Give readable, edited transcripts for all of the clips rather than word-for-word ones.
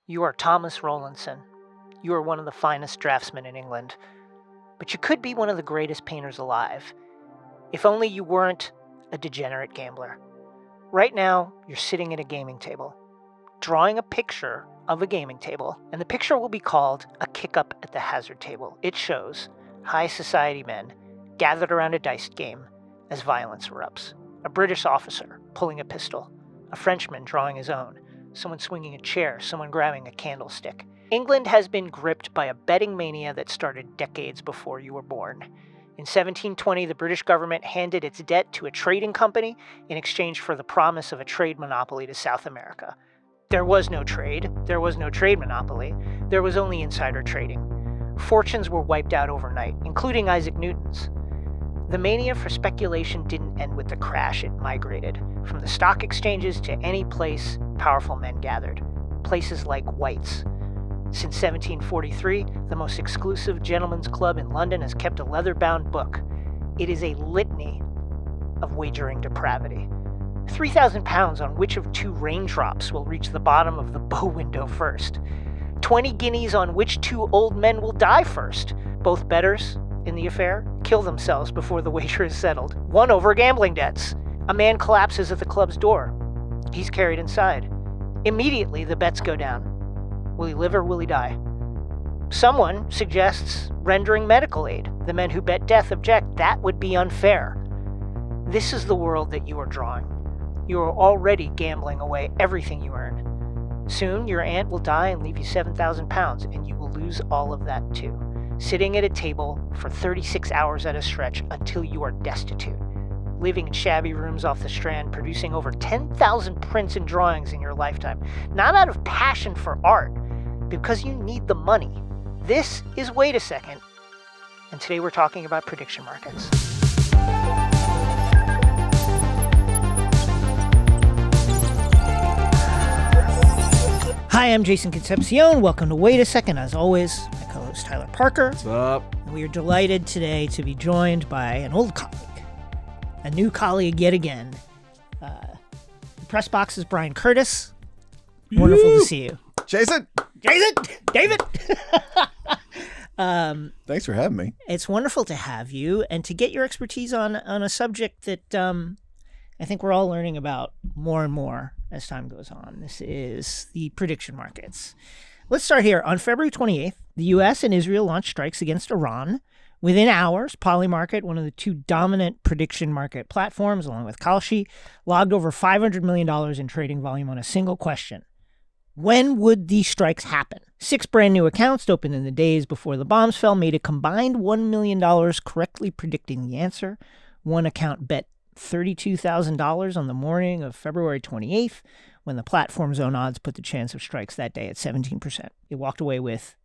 You are Thomas Rowlandson. You are one of the finest draftsmen in England. But you could be one of the greatest painters alive. If only you weren't a degenerate gambler. Right now, you're sitting at a gaming table, drawing a picture of a gaming table, and the picture will be called A Kick Up at the Hazard Table. It shows high society men gathered around a dice game as violence erupts. A British officer pulling a pistol, a Frenchman drawing his own, someone swinging a chair, someone grabbing a candlestick. England has been gripped by a betting mania that started decades before you were born. In 1720, the British government handed its debt to a trading company in exchange for the promise of a trade monopoly to South America. There was no trade. There was no trade monopoly. There was only insider trading. Fortunes were wiped out overnight, including Isaac Newton's. The mania for speculation didn't end with the crash. It migrated from the stock exchanges to any place powerful men gathered, places like White's. Since 1743, the most exclusive gentlemen's club in London has kept a leather-bound book. It is a litany of wagering depravity. 3,000 pounds on which of two raindrops will reach the bottom of the bow window first. 20 guineas on which two old men will die first. Both bettors in the affair kill themselves before the wager is settled. One over gambling debts. A man collapses at the club's door. He's carried inside. Immediately, the bets go down. Will he live or will he die? Someone suggests rendering medical aid. The men who bet death object. That would be unfair. This is the world that you are drawing. You are already gambling away everything you earn. Soon, your aunt will die and leave you 7,000 pounds, and you will lose all of that too. Sitting at a table for 36 hours at a stretch until you are destitute. Living in shabby rooms off the Strand, producing over 10,000 prints and drawings in your lifetime. Not out of passion for art, because you need the money. This is Wait a Second, and today we're talking about prediction markets. Hi, I'm Jason Concepcion. Welcome to Wait a Second. As always, my co-host Tyler Parker. What's up? And we are delighted today to be joined by an old colleague, a new colleague yet again. The press box is Bryan Curtis. Wonderful to see you. Jason, David. thanks for having me. It's wonderful to have you and to get your expertise on a subject that I think we're all learning about more and more as time goes on. This is the prediction markets. Let's start here. On February 28th, the U.S. and Israel launched strikes against Iran. Within hours, Polymarket, one of the two dominant prediction market platforms, along with Kalshi, logged over $500 million in trading volume on a single question. When would these strikes happen? 6 brand new accounts opened in the days before the bombs fell made a combined $1 million correctly predicting the answer. One account bet $32,000 on the morning of February 28th, when the platform's own odds put the chance of strikes that day at 17%. It walked away with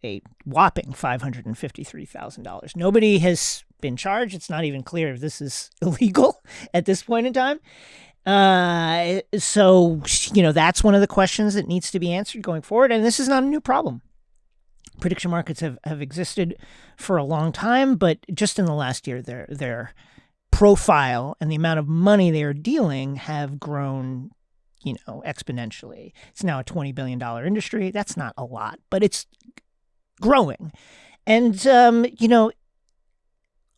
a whopping $553,000. Nobody has been charged. It's not even clear if this is illegal at this point in time. So, that's one of the questions that needs to be answered going forward. And this is not a new problem. Prediction markets have existed for a long time, but just in the last year, their profile and the amount of money they are dealing have grown, exponentially. It's now a $20 billion industry. That's not a lot, but it's growing. And,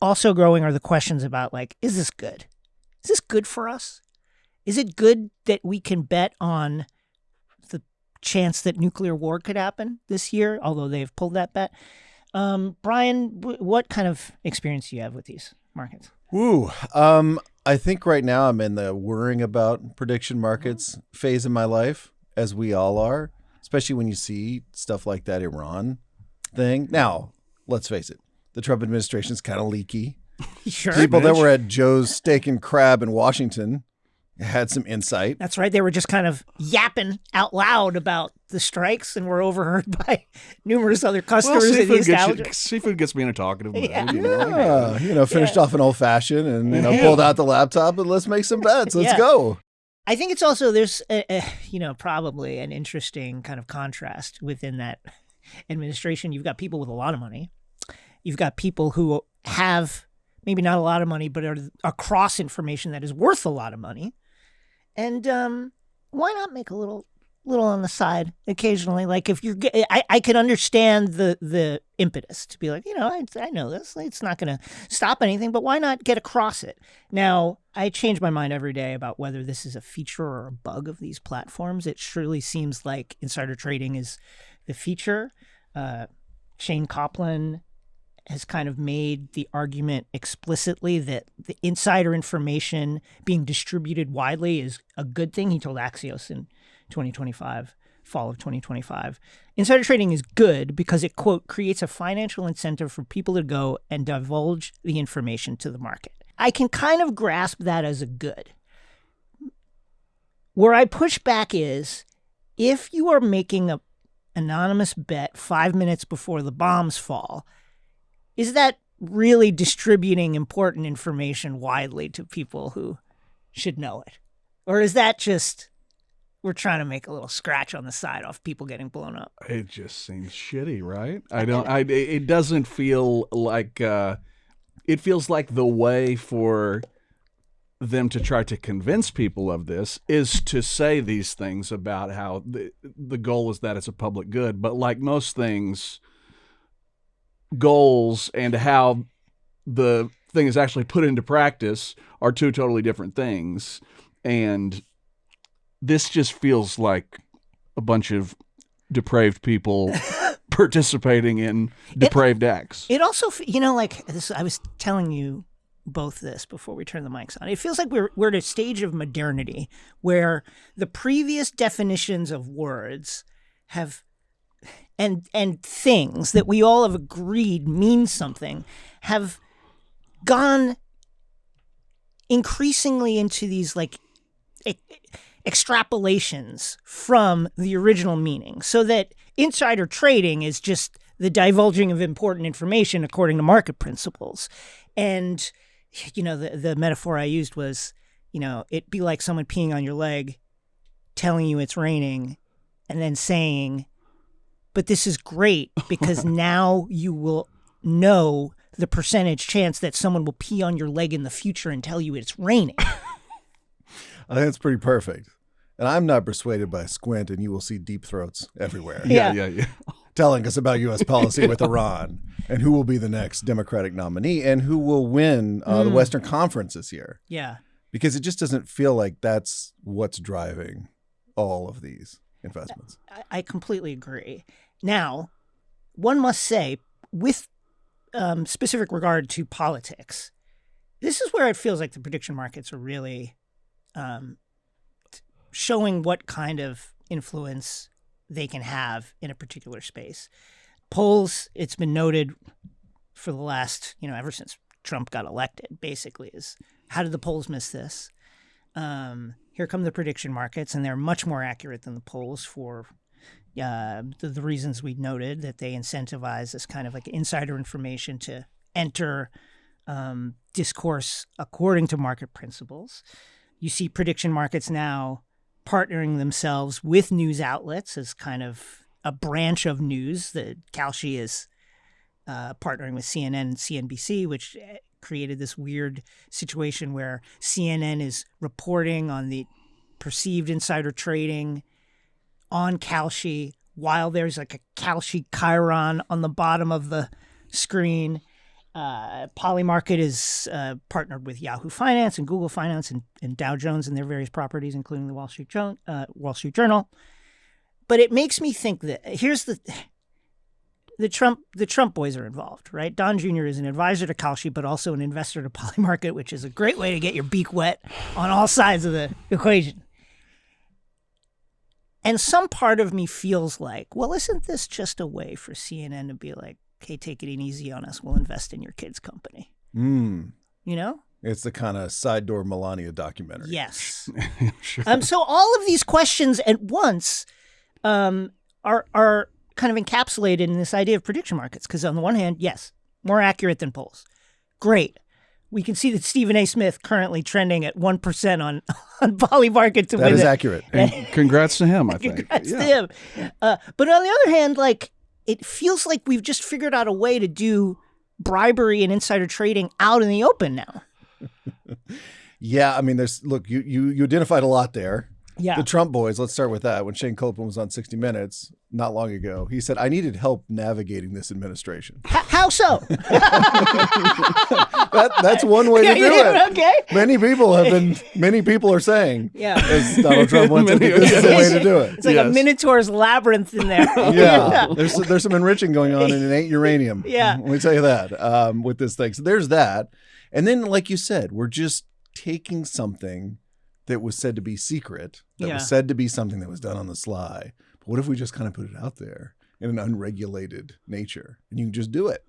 also growing are the questions about, is this good? Is this good for us? Is it good that we can bet on the chance that nuclear war could happen this year, although they've pulled that bet? Bryan, what kind of experience do you have with these markets? I think right now I'm in the worrying about prediction markets phase of my life, as we all are, especially when you see stuff like that Iran thing. Now, let's face it, the Trump administration is kind of leaky. Sure. People that were at Joe's Steak and Crab in Washington had some insight. That's right. They were just kind of yapping out loud about the strikes and were overheard by numerous other customers in the establishment. Seafood gets me in a talkative mood. Finished off an old fashioned and pulled out the laptop and let's make some bets. Let's go. I think it's also there's probably an interesting kind of contrast within that administration. You've got people with a lot of money. You've got people who have maybe not a lot of money, but are across information that is worth a lot of money. And why not make a little little on the side occasionally. Like if you're, I can understand the impetus to be like, I know this. It's not going to stop anything, but why not get across it? Now, I change my mind every day about whether this is a feature or a bug of these platforms. It surely seems like insider trading is the feature. Shane Copeland has kind of made the argument explicitly that the insider information being distributed widely is a good thing. He told Axios in 2025, fall of 2025. Insider trading is good because it, quote, creates a financial incentive for people to go and divulge the information to the market. I can kind of grasp that as a good. Where I push back is if you are making an anonymous bet 5 minutes before the bombs fall, is that really distributing important information widely to people who should know it? Or is that just we're trying to make a little scratch on the side off people getting blown up? It just seems shitty, right? It doesn't feel like it feels like the way for them to try to convince people of this is to say these things about how the goal is that it's a public good. But like most things, goals and how the thing is actually put into practice are two totally different things. And this just feels like a bunch of depraved people participating in depraved acts. It also, like this, I was telling you both this before we turn the mics on. It feels like we're at a stage of modernity where the previous definitions of words have and things that we all have agreed mean something have gone increasingly into these like extrapolations from the original meaning, so that insider trading is just the divulging of important information according to market principles. And the metaphor I used was, it'd be like someone peeing on your leg, telling you it's raining, and then saying, but this is great because now you will know the percentage chance that someone will pee on your leg in the future and tell you it's raining. I think it's pretty perfect. And I'm not persuaded by squint, and you will see deep throats everywhere. Yeah. Telling us about U.S. policy with Iran and who will be the next Democratic nominee and who will win the Western Conference this year. Yeah. Because it just doesn't feel like that's what's driving all of these investments. I completely agree. Now, one must say, with specific regard to politics, this is where it feels like the prediction markets are really showing what kind of influence they can have in a particular space. Polls, it's been noted for the last, ever since Trump got elected, basically, is how did the polls miss this? Here come the prediction markets, and they're much more accurate than the polls for the reasons we noted, that they incentivize this kind of like insider information to enter discourse according to market principles. You see prediction markets now partnering themselves with news outlets as kind of a branch of news. That Kalshi is partnering with CNN and CNBC, which created this weird situation where CNN is reporting on the perceived insider trading on Kalshi while there's like a Kalshi chyron on the bottom of the screen. Polymarket is partnered with Yahoo Finance and Google Finance and Dow Jones and their various properties, including the Wall Street Journal. But it makes me think that here's the Trump boys are involved, right? Don Jr. is an advisor to Kalshi, but also an investor to Polymarket, which is a great way to get your beak wet on all sides of the equation. And some part of me feels like, well, isn't this just a way for CNN to be like, hey, take it easy on us. We'll invest in your kids' company. It's the kind of side door Melania documentary. Yes. Sure. So all of these questions at once are kind of encapsulated in this idea of prediction markets. Because on the one hand, yes, more accurate than polls. Great. We can see that Stephen A. Smith currently trending at 1% on Polymarket to win. That is accurate. And congrats to him, I think. Congrats to him. But on the other hand, like, it feels like we've just figured out a way to do bribery and insider trading out in the open now. Yeah, I mean, you identified a lot there. The Trump boys, let's start with that. When Shane Calleton was on 60 Minutes not long ago, he said, I needed help navigating this administration. How so? That's one way to do it. Okay. Many people are saying, Yeah. as Donald Trump went to, this is the way to do it. It's like a Minotaur's labyrinth in there. Yeah. There's some enriching going on, and it ain't uranium. Yeah. Let me tell you that with this thing. So there's that. And then, like you said, we're just taking something that was said to be secret, that was said to be something that was done on the sly. But what if we just kind of put it out there in an unregulated nature, and you can just do it?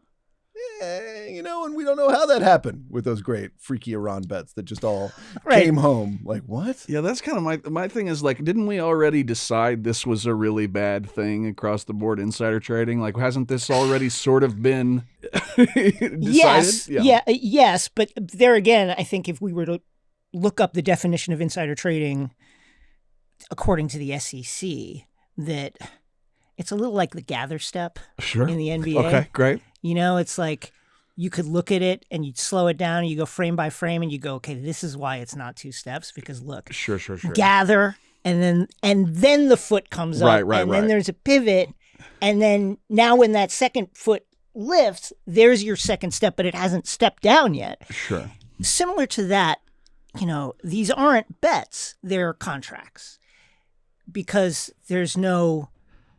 And we don't know how that happened with those great freaky Iran bets that just all came home. Like, what? Yeah, that's kind of my thing is, like, didn't we already decide this was a really bad thing across the board, insider trading? Like, hasn't this already sort of been decided? Yes. Yes. But there again, I think if we were to look up the definition of insider trading, according to the SEC, that it's a little like the gather step in the NBA. Okay, great. It's like you could look at it and you'd slow it down and you go frame by frame and you go, okay, this is why it's not 2 steps, because look, sure. Gather and then the foot comes up and then there's a pivot, and then now when that second foot lifts, there's your second step, but it hasn't stepped down yet. Sure. Similar to that, these aren't bets, they're contracts, because there's no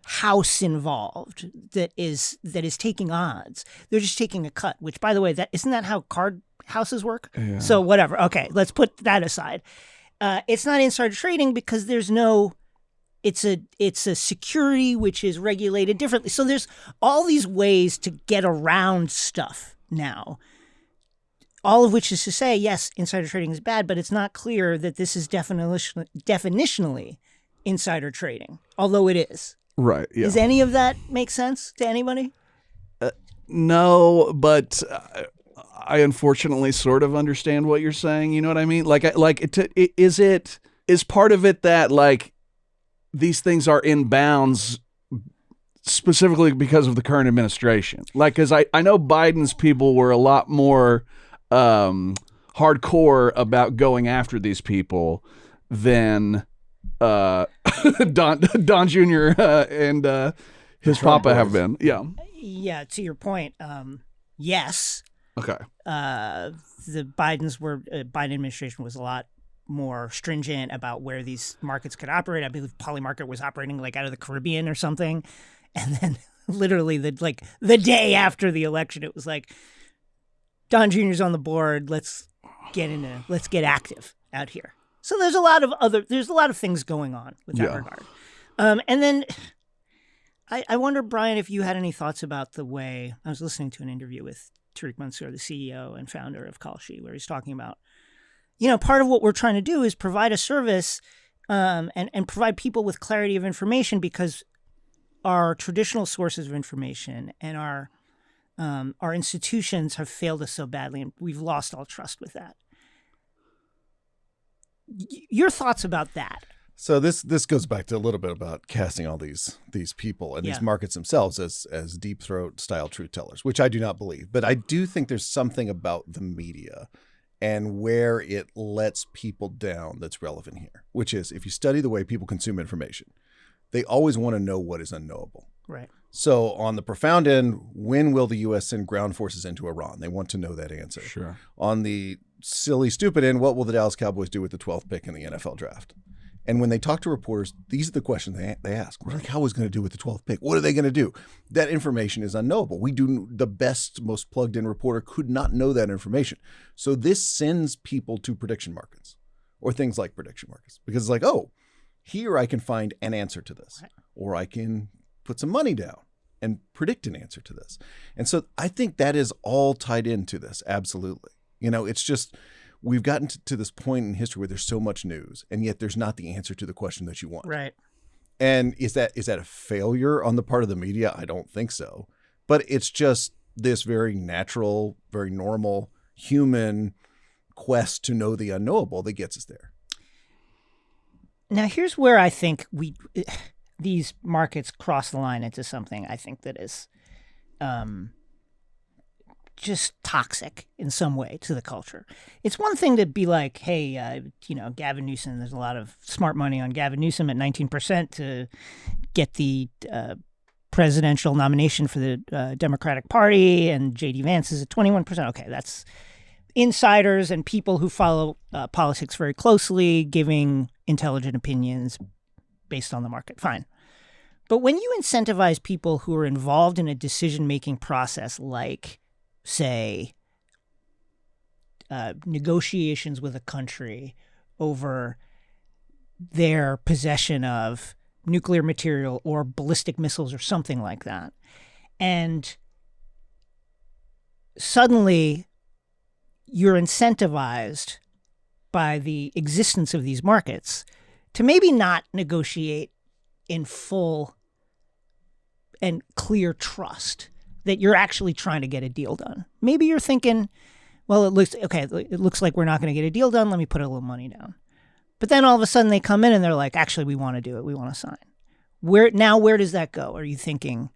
house involved that is taking odds. They're just taking a cut, which, by the way, isn't that how card houses work? Yeah. So whatever. Okay, let's put that aside. It's not insider trading because there's no. It's a security which is regulated differently. So there's all these ways to get around stuff now. All of which is to say, yes, insider trading is bad, but it's not clear that this is definitionally insider trading, although it is. Right. Yeah. Does any of that make sense to anybody? No, but I unfortunately sort of understand what you're saying. You know what I mean? Is part of it that, like, these things are in bounds specifically because of the current administration? Like, because I know Biden's people were a lot more hardcore about going after these people than Don Jr. And his papa have been. Yeah, to your point, yes. Okay. The Biden administration was a lot more stringent about where these markets could operate. I believe Polymarket was operating like out of the Caribbean or something, and then literally the day after the election, it was like, Don Jr.'s on the board. Let's get active out here. So there's a lot of things going on with that regard. And then I wonder, Bryan, if you had any thoughts about the way I was listening to an interview with Tariq Mansour, the CEO and founder of Kalshi, where he's talking about, part of what we're trying to do is provide a service and provide people with clarity of information, because our traditional sources of information and our institutions have failed us so badly, and we've lost all trust with that. Your thoughts about that? So this goes back to a little bit about casting all these people and these markets themselves as deep throat style truth tellers, which I do not believe. But I do think there's something about the media and where it lets people down that's relevant here, which is, if you study the way people consume information, they always want to know what is unknowable. Right. So on the profound end, when will the U.S. send ground forces into Iran? They want to know that answer. Sure. On the silly, stupid end, what will the Dallas Cowboys do with the 12th pick in the NFL draft? And when they talk to reporters, these are the questions they ask. What are the Cowboys going to do with the 12th pick? What are they going to do? That information is unknowable. The best, most plugged-in reporter could not know that information. So this sends people to prediction markets or things like prediction markets, because it's like, oh, here I can find an answer to this, or I can put some money down and predict an answer to this. And so I think that is all tied into this. Absolutely. It's just, we've gotten to this point in history where there's so much news, and yet there's not the answer to the question that you want. Right. And is that a failure on the part of the media? I don't think so. But it's just this very natural, very normal human quest to know the unknowable that gets us there. Now, here's where I think these markets cross the line into something I think that is just toxic in some way to the culture. It's one thing to be like, hey, Gavin Newsom, there's a lot of smart money on Gavin Newsom at 19% to get the presidential nomination for the Democratic Party, and J.D. Vance is at 21%. Okay, that's insiders and people who follow politics very closely giving intelligent opinions based on the market. Fine. But when you incentivize people who are involved in a decision-making process like, say, negotiations with a country over their possession of nuclear material or ballistic missiles or something like that, and suddenly you're incentivized by the existence of these markets to maybe not negotiate in full and clear trust that you're actually trying to get a deal done. Maybe you're thinking, well, it looks like we're not going to get a deal done. Let me put a little money down. But then all of a sudden they come in and they're like, actually, we want to do it. We want to sign. Where does that go? Are you thinking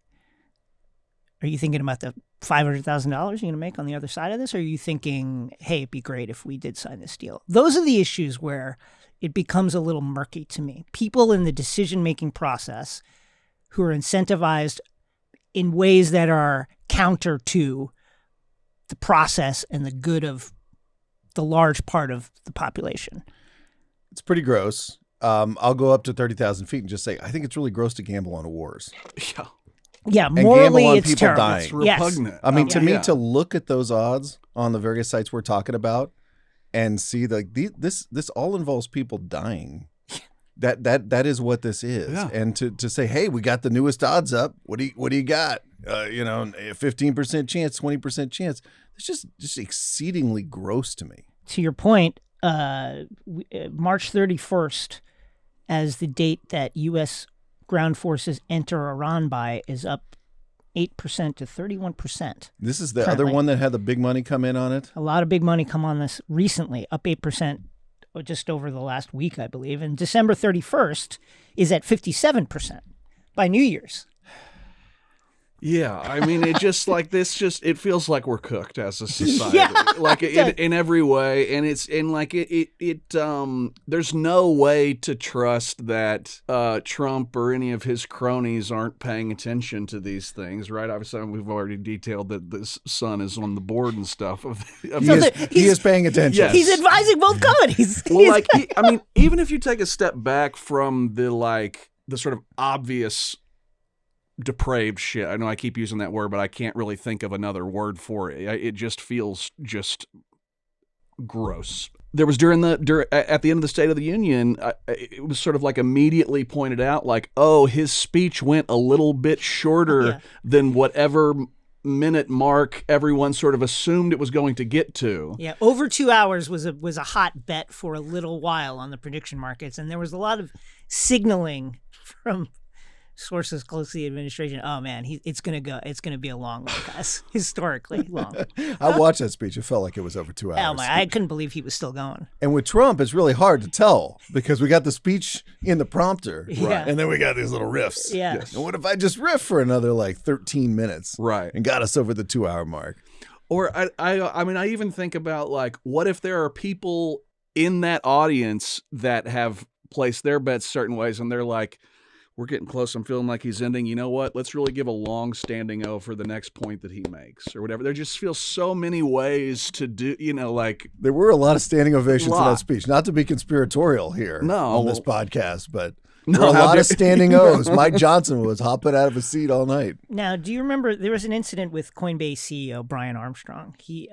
about the $500,000 you're going to make on the other side of this? Or are you thinking, hey, it'd be great if we did sign this deal? Those are the issues where it becomes a little murky to me. People in the decision-making process who are incentivized in ways that are counter to the process and the good of the large part of the population. It's pretty gross. I'll go up to 30,000 feet and just say, I think it's really gross to gamble on wars. Yeah. Yeah, And morally, gamble on it's people terrible. dying. It's repugnant. I mean, to me, yeah. to look at those odds on the various sites we're talking about and see this all involves people dying. That is what this is. Yeah. And to say, hey, we got the newest odds up. What do you got? A 15% chance, 20% chance. It's just exceedingly gross to me. To your point, March 31st, as the date that U.S. ground forces enter Iran by, is up 8% to 31%. This is the currently. other one that had the big money come in on it? A lot of big money come on this recently, up 8% just over the last week, I believe. And December 31st is at 57% by New Year's. Yeah, I mean, it just like this. It feels like we're cooked as a society, Yeah. like in every way, and there's no way to trust that Trump or any of his cronies aren't paying attention to these things, right? Obviously, we've already detailed that this son is on the board and stuff. He is paying attention. Yes. He's advising both companies. Well, I mean, even if you take a step back from the sort of obvious depraved shit. I know I keep using that word, but I can't really think of another word for it. It just feels just gross. There was at the end of the State of the Union, it was sort of like immediately pointed out, like, oh, his speech went a little bit shorter than whatever minute mark everyone sort of assumed it was going to get to. Yeah, over 2 hours was a hot bet for a little while on the prediction markets, and there was a lot of signaling from sources close to the administration. Oh man, it's gonna be a long one, guys. Historically long. I watched that speech. It felt like it was over 2 hours. Oh my! I couldn't believe he was still going. And with Trump, it's really hard to tell because we got the speech in the prompter, Yeah. and then we got these little riffs. Yeah. Yes. And what if I just riff for another 13 minutes, Right, and got us over the 2 hour mark? Or I mean, I even think about what if there are people in that audience that have placed their bets certain ways, and they're like, we're getting close. I'm feeling like he's ending. You know what? Let's really give a long-standing O for the next point that he makes or whatever. There just feels so many ways to do, There were a lot of standing ovations in that speech. Not to be conspiratorial here on this podcast, but there were a lot of standing O's. Mike Johnson was hopping out of his seat all night. Now, do you remember there was an incident with Coinbase CEO Brian Armstrong? He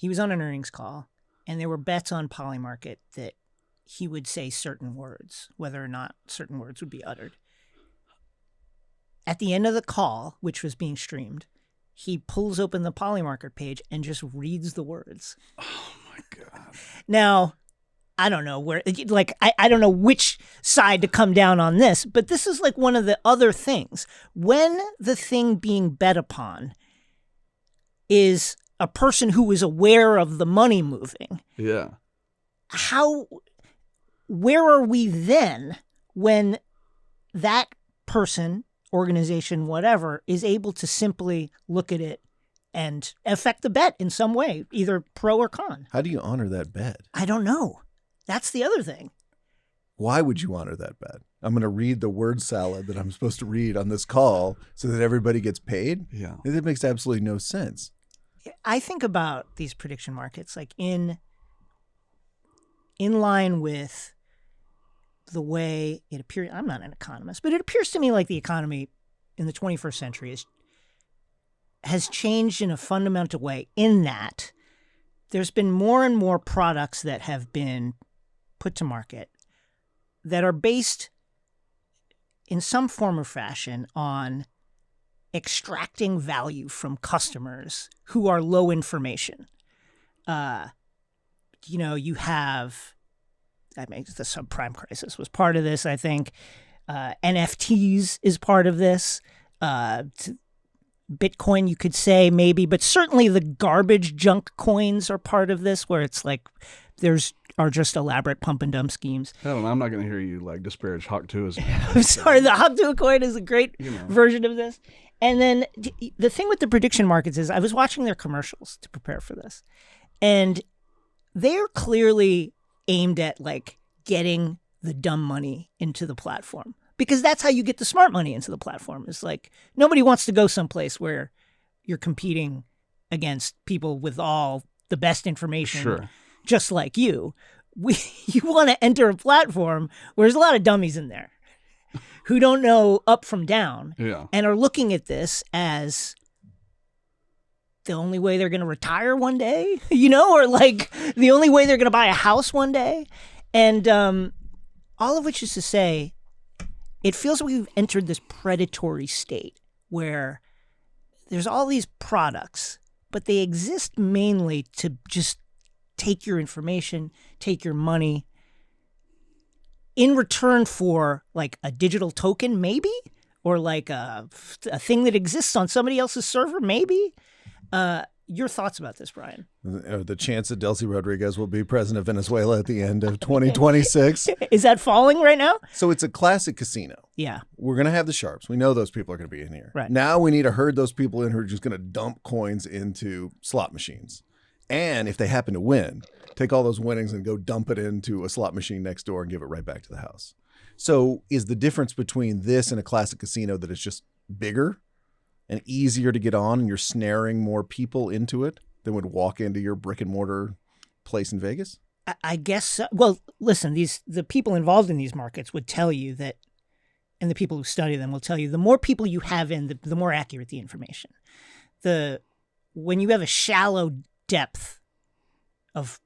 was on an earnings call, and there were bets on Polymarket that he would say certain words, whether or not certain words would be uttered. At the end of the call, which was being streamed, he pulls open the Polymarket page and just reads the words. Oh my God. Now, I don't know where, I don't know which side to come down on this, but this is one of the other things. When the thing being bet upon is a person who is aware of the money moving. Yeah. Where are we then when that person, organization, whatever, is able to simply look at it and affect the bet in some way, either pro or con. How do you honor that bet? I don't know. That's the other thing. Why would you honor that bet? I'm going to read the word salad that I'm supposed to read on this call so that everybody gets paid? Yeah. It makes absolutely no sense. I think about these prediction markets like in line with the way it appears. I'm not an economist, but it appears to me like the economy in the 21st century has changed in a fundamental way in that there's been more and more products that have been put to market that are based in some form or fashion on extracting value from customers who are low information. You have, the subprime crisis was part of this, I think. NFTs is part of this. Bitcoin, you could say maybe, but certainly the garbage junk coins are part of this, where it's like are just elaborate pump and dump schemes. I don't know. I'm not going to hear you disparage Hawk-Tua's. I'm sorry, the Hawk-Tua coin is a great version of this. And then the thing with the prediction markets is I was watching their commercials to prepare for this, and they're clearly aimed at getting the dumb money into the platform, because that's how you get the smart money into the platform. It's like nobody wants to go someplace where you're competing against people with all the best information. Sure. Just like you. You want to enter a platform where there's a lot of dummies in there who don't know up from down and are looking at this as the only way they're going to retire one day, or the only way they're going to buy a house one day. And all of which is to say, it feels like we've entered this predatory state where there's all these products, but they exist mainly to just take your information, take your money in return for a digital token, maybe, or a thing that exists on somebody else's server, maybe. Your thoughts about this, Bryan? The chance that Delcy Rodriguez will be president of Venezuela at the end of 2026. Is that falling right now? So it's a classic casino. Yeah. We're going to have the sharps. We know those people are going to be in here. Right. Now we need to herd those people in who are just going to dump coins into slot machines. And if they happen to win, take all those winnings and go dump it into a slot machine next door and give it right back to the house. So is the difference between this and a classic casino that it's just bigger and easier to get on, and you're snaring more people into it than would walk into your brick and mortar place in Vegas? I guess so. Well, listen, the people involved in these markets would tell you that, and the people who study them will tell you, the more people you have in, the more accurate the information. When you have a shallow depth of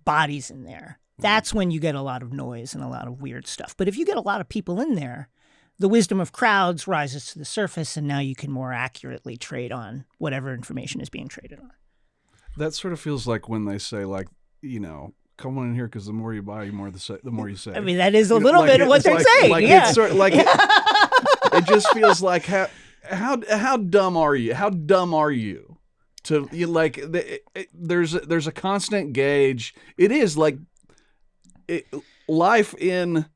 bodies in there, that's when you get a lot of noise and a lot of weird stuff. But if you get a lot of people in there, the wisdom of crowds rises to the surface, and now you can more accurately trade on whatever information is being traded on. That sort of feels like when they say, come on in here because the more you buy, the more you save. I mean, that is a little bit of what they're saying. It's sort of it just feels like how dumb are you? How dumb are you? There's a constant gauge. It is life in,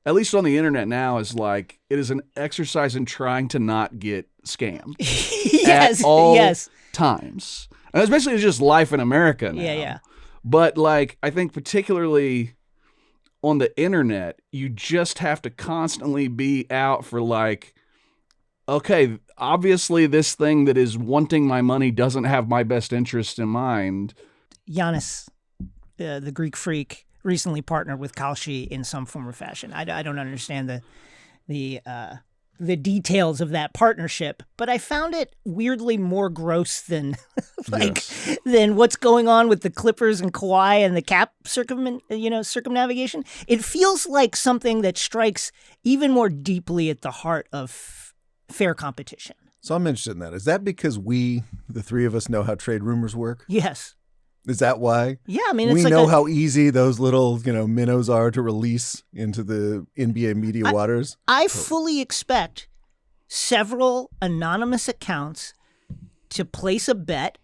at least on the internet now, is it is an exercise in trying to not get scammed. Yes, at all yes. times. And especially it's just life in America now. Yeah. But I think particularly on the internet, you just have to constantly be out for okay, obviously this thing that is wanting my money doesn't have my best interest in mind. Giannis, the Greek freak, recently partnered with Kalshi in some form or fashion. I don't understand the details of that partnership, but I found it weirdly more gross than than what's going on with the Clippers and Kawhi and the cap circumnavigation. It feels like something that strikes even more deeply at the heart of fair competition. So I'm interested in that. Is that because the three of us, know how trade rumors work? Yes. Is that why? Yeah, I mean, it's we know how easy those little, minnows are to release into the NBA media waters. I fully expect several anonymous accounts to place a bet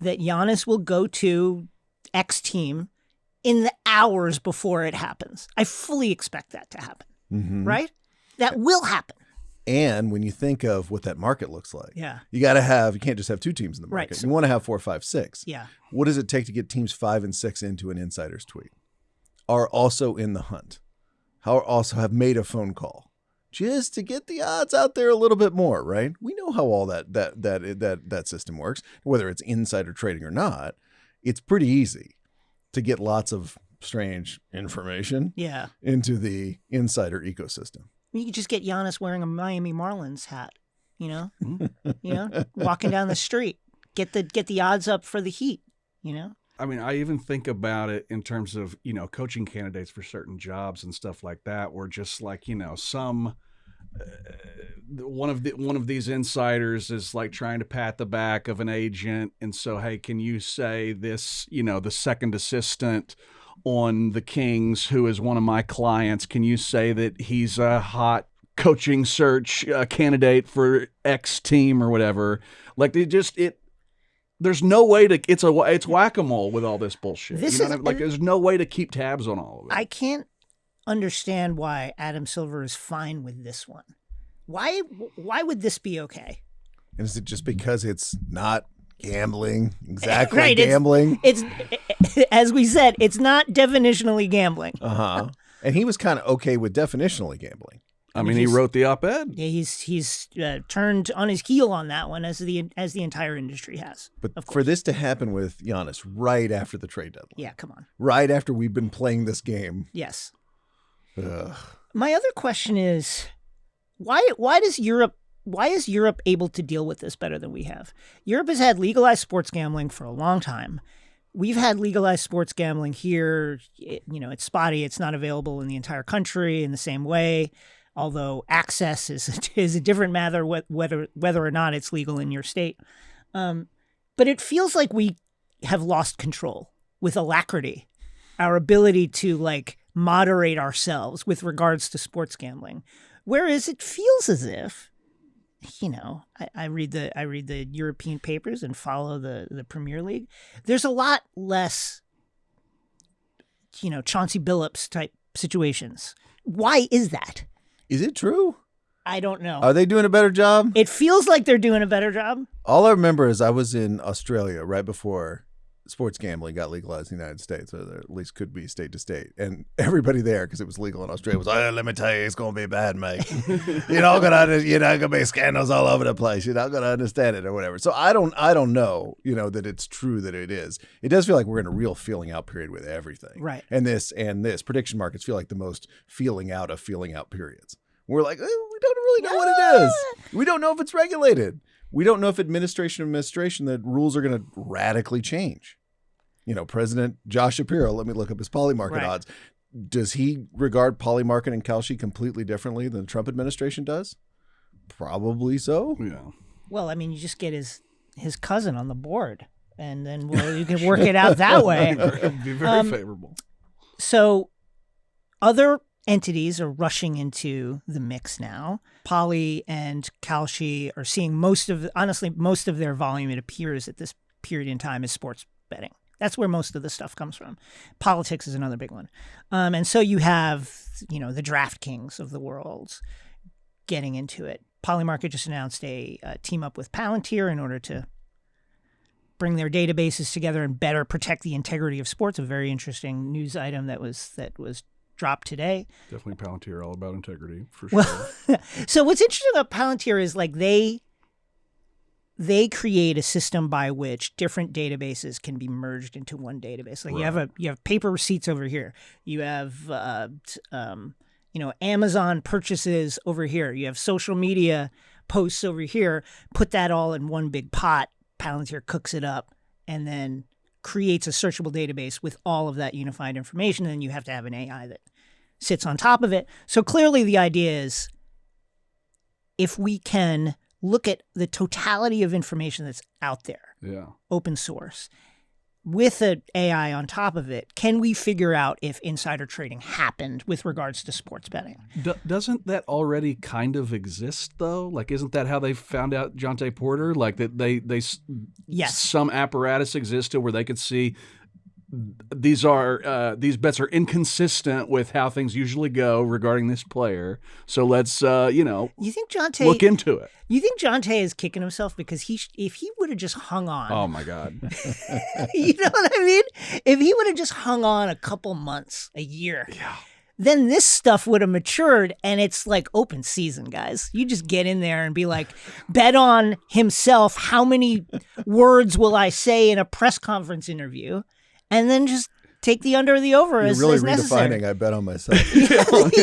that Giannis will go to X team in the hours before it happens. I fully expect that to happen, right? That will happen. And when you think of what that market looks like, Yeah. you can't just have 2 teams in the market. Right, so- You want to have 4, 5, 6. Yeah. What does it take to get teams 5 and 6 into an insider's tweet? Are also in the hunt. Also have made a phone call just to get the odds out there a little bit more, right? We know how all that system works, whether it's insider trading or not. It's pretty easy to get lots of strange information Yeah. into the insider ecosystem. You could just get Giannis wearing a Miami Marlins hat, walking down the street. Get the odds up for the Heat, I mean, I even think about it in terms of, coaching candidates for certain jobs and stuff like that, where just like, some one of these insiders is like trying to pat the back of an agent. And so, hey, can you say this, the second assistant on the Kings, who is one of my clients, can you say that he's a hot coaching search candidate for X team or whatever? Like there's no way to, it's whack-a-mole with all this bullshit. There's no way to keep tabs on all of it. I can't understand why Adam Silver is fine with this one. Why would this be okay? And is it just because it's not gambling? Exactly, Right, gambling. It's as we said, it's not definitionally gambling. And he was kind of okay with definitionally gambling. I mean, he wrote the op-ed. Yeah, he's turned on his heel on that one, as the entire industry has. But for this to happen with Giannis right after the trade deadline, Yeah, come on. right after we've been playing this game, Yes. ugh. My other question is, why is Europe able to deal with this better than we have? Europe has had legalized sports gambling for a long time. We've had legalized sports gambling here. It's spotty. It's not available in the entire country in the same way. Although access is a different matter, whether or not it's legal in your state. But it feels like we have lost control with alacrity, our ability to moderate ourselves with regards to sports gambling. Whereas it feels as if, I read the European papers and follow the Premier League. There's a lot less, Chauncey Billups type situations. Why is that? Is it true? I don't know. Are they doing a better job? It feels like they're doing a better job. All I remember is I was in Australia right before sports gambling got legalized in the United States, or at least could be state to state. And everybody there, because it was legal in Australia, was like, let me tell you, it's going to be bad, mate. You're not going to be scandals all over the place. You're not going to understand it or whatever. So I don't know, that it's true that it is. It does feel like we're in a real feeling out period with everything. Right. And this prediction markets feel like the most feeling out periods. We're like, we don't really know what it is. We don't know if it's regulated. We don't know if administration, the rules are going to radically change. President Josh Shapiro, let me look up his Polymarket odds. Does he regard Polymarket and Kalshi completely differently than the Trump administration does? Probably so. Yeah. Well, I mean, you just get his cousin on the board, and then you can work it out that way. It'd be very favorable. So other entities are rushing into the mix now. Poly and Kalshi are seeing most of their volume, it appears at this period in time, is sports betting. That's where most of the stuff comes from. Politics is another big one. And so you have, the DraftKings of the world getting into it. Polymarket just announced a team up with Palantir in order to bring their databases together and better protect the integrity of sports. A very interesting news item that was dropped today. Definitely Palantir, all about integrity, for sure. Well, so what's interesting about Palantir is they create a system by which different databases can be merged into one database. Like Right. you have paper receipts over here. You have Amazon purchases over here. You have social media posts over here. Put that all in one big pot. Palantir cooks it up and then creates a searchable database with all of that unified information. And then you have to have an AI that sits on top of it. So clearly the idea is, if we can look at the totality of information that's out there, open source, with an AI on top of it, can we figure out if insider trading happened with regards to sports betting? Doesn't that already kind of exist, though? Like, isn't that how they found out Jonte Porter? Like, that they Yes. some apparatus existed where they could see these bets are inconsistent with how things usually go regarding this player. So let's You think Jonte look into it. You think Jonte is kicking himself because if he would have just hung on. Oh my God. You know what I mean? If he would have just hung on a couple months, a year. Yeah. Then this stuff would have matured, and it's like open season, guys. You just get in there and be like, bet on himself. How many words will I say in a press conference interview? And then just take the under or the over as You're really necessary. redefining I bet on myself. You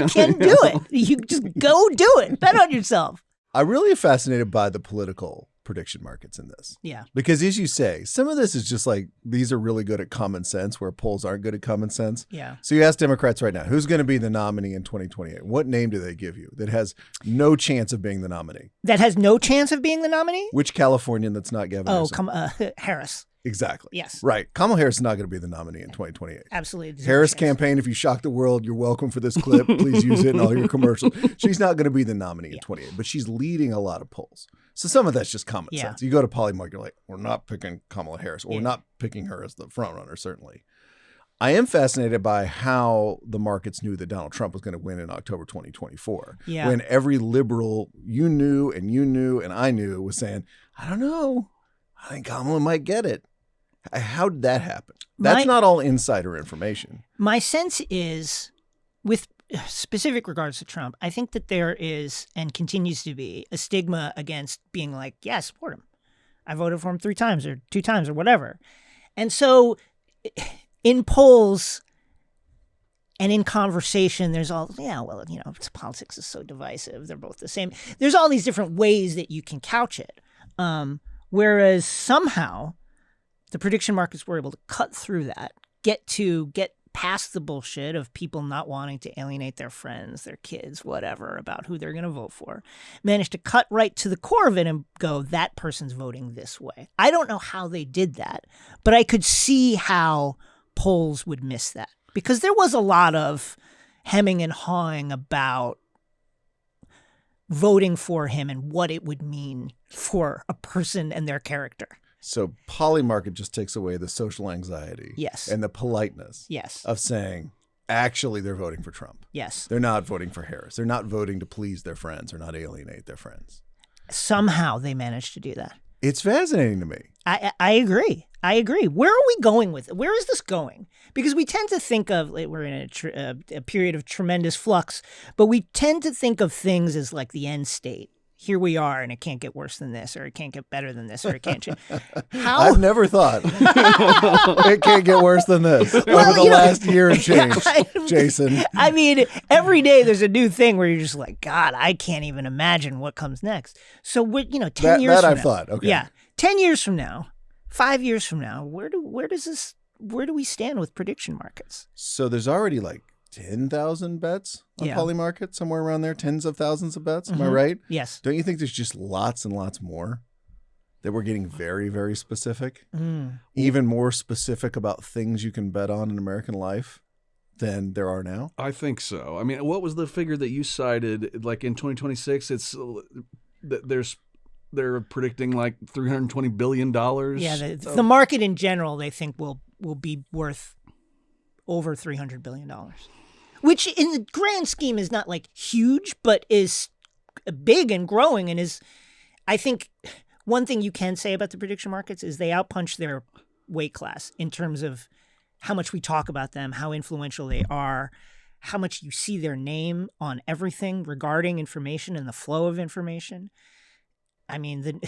can do it. You just go do it. Bet on yourself. I'm really fascinated by the political prediction markets in this. Yeah. Because as you say, some of this is just like, these are really good at common sense where polls aren't good at common sense. Yeah. So you ask Democrats right now, who's going to be the nominee in 2028? What name do they give you that has no chance of being the nominee? That has no chance of being the nominee? Which Californian that's not Gavin Newsom? Harris. Exactly. Yes. Right. Kamala Harris is not going to be the nominee in 2028. Absolutely. Harris campaign, if you shock the world, you're welcome for this clip. Please use it in all your commercials. She's not going to be the nominee in 28, but she's leading a lot of polls. So some of that's just common sense. You go to Polymarket, you're like, we're not picking Kamala Harris, or we're not picking her as the front runner, certainly. I am fascinated by how the markets knew that Donald Trump was going to win in October 2024. Yeah. When every liberal you knew and I knew was saying, I don't know, I think Kamala might get it. How did that happen? That's not all insider information. My sense is, with specific regards to Trump, I think that there is and continues to be a stigma against being like, yeah, I support him. I voted for him 3 times or 2 times or whatever. And so in polls and in conversation, there's all, politics is so divisive. They're both the same. There's all these different ways that you can couch it. Whereas somehow the prediction markets were able to cut through that, get past the bullshit of people not wanting to alienate their friends, their kids, whatever, about who they're going to vote for, managed to cut right to the core of it and go, that person's voting this way. I don't know how they did that, but I could see how polls would miss that because there was a lot of hemming and hawing about voting for him and what it would mean for a person and their character. So Polymarket just takes away the social anxiety and the politeness of saying, actually, they're voting for Trump. Yes. They're not voting for Harris. They're not voting to please their friends or not alienate their friends. Somehow they managed to do that. It's fascinating to me. I agree. Where are we going with it? Where is this going? Because we tend to think of, we're in a period of tremendous flux, but we tend to think of things as like the end state. Here we are, and it can't get worse than this, or it can't get better than this, or it can't change. I've never thought it can't get worse than this over the last year and change, Jason. I mean, every day there's a new thing where you're just like, God, I can't even imagine what comes next. So, 10 years from now. I've thought, okay. Yeah, 10 years from now, 5 years from now, where do we stand with prediction markets? So there's already like 10,000 bets on Polymarket, somewhere around there, tens of thousands of bets. Am I right? Yes. Don't you think there's just lots and lots more that we're getting very, very specific? Even more specific about things you can bet on in American life than there are now? I think so. I mean, what was the figure that you cited? Like in 2026, they're predicting like $320 billion. Yeah, the market in general, they think will be worth over $300 billion. Which in the grand scheme is not like huge, but is big and growing and is, I think, one thing you can say about the prediction markets is they outpunch their weight class in terms of how much we talk about them, how influential they are, how much you see their name on everything regarding information and the flow of information. I mean,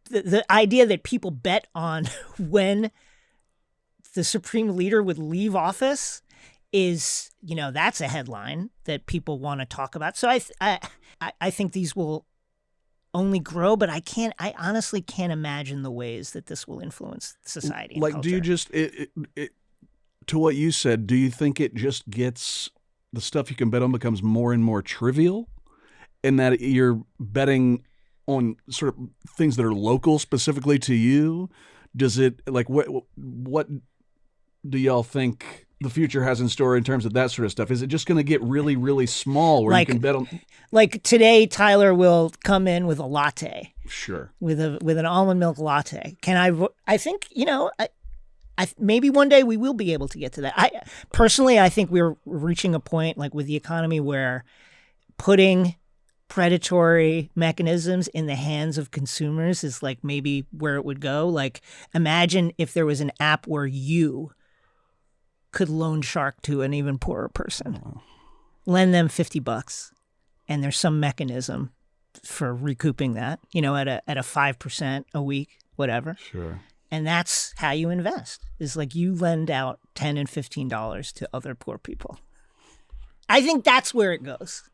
the idea that people bet on when the supreme leader would leave office is, that's a headline that people want to talk about. So I think these will only grow, but I honestly can't imagine the ways that this will influence society. And culture. Do you just, to what you said, do you think it just gets, the stuff you can bet on becomes more and more trivial in that you're betting on sort of things that are local specifically to you? Does it, like, what do y'all think the future has in store in terms of that sort of stuff? Is it just going to get really, really small where you can bet on? Like today, Tyler will come in with a latte. Sure. With an almond milk latte. Can I think, maybe one day we will be able to get to that. I personally, I think we're reaching a point like with the economy where putting predatory mechanisms in the hands of consumers is like maybe where it would go. Like imagine if there was an app where you could loan shark to an even poorer person, lend them $50, and there's some mechanism for recouping that, at a 5% a week, whatever. Sure. And that's how you invest. Is like you lend out $10 and $15 to other poor people. I think that's where it goes.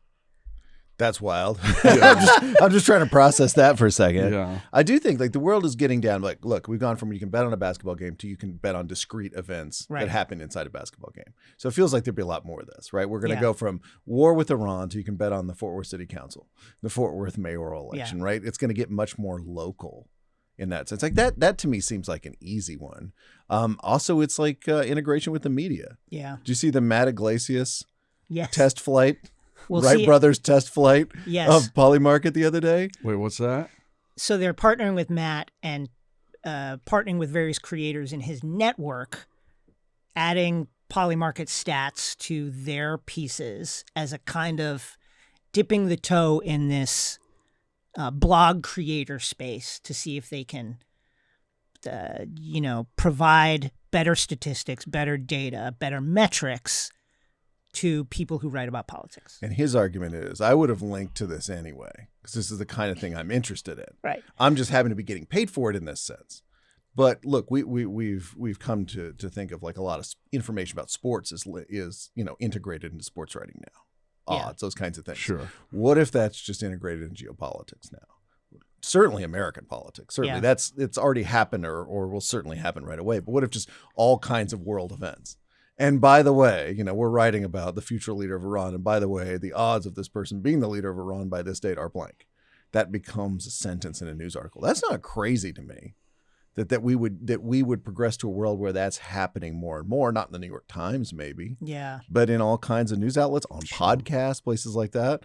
That's wild. I'm just trying to process that for a second. Yeah. I do think like the world is getting down. Like, look, we've gone from you can bet on a basketball game to you can bet on discrete events that happen inside a basketball game. So it feels like there'd be a lot more of this, right? We're going to go from war with Iran to you can bet on the Fort Worth City Council, the Fort Worth mayoral election, right? It's going to get much more local in that sense. Like that to me seems like an easy one. Also, it's like integration with the media. Yeah. Do you see the Matt Iglesias Yes. test flight? We'll Wright see Brothers test flight Yes. of Polymarket the other day. Wait, what's that? So they're partnering with Matt and partnering with various creators in his network, adding Polymarket stats to their pieces as a kind of dipping the toe in this blog creator space to see if they can, provide better statistics, better data, better metrics to people who write about politics. And his argument is, I would have linked to this anyway, because this is the kind of thing I'm interested in. Right. I'm just having to be getting paid for it in this sense. But look, we've come to think of like a lot of information about sports is integrated into sports writing now. Odds, those kinds of things. Sure. What if that's just integrated in geopolitics now? Certainly American politics. Certainly it's already happened or will certainly happen right away. But what if just all kinds of world events? And by the way, we're writing about the future leader of Iran. And by the way, the odds of this person being the leader of Iran by this date are blank. That becomes a sentence in a news article. That's not crazy to me. That we would progress to a world where that's happening more and more, not in the New York Times maybe, but in all kinds of news outlets, on podcasts, places like that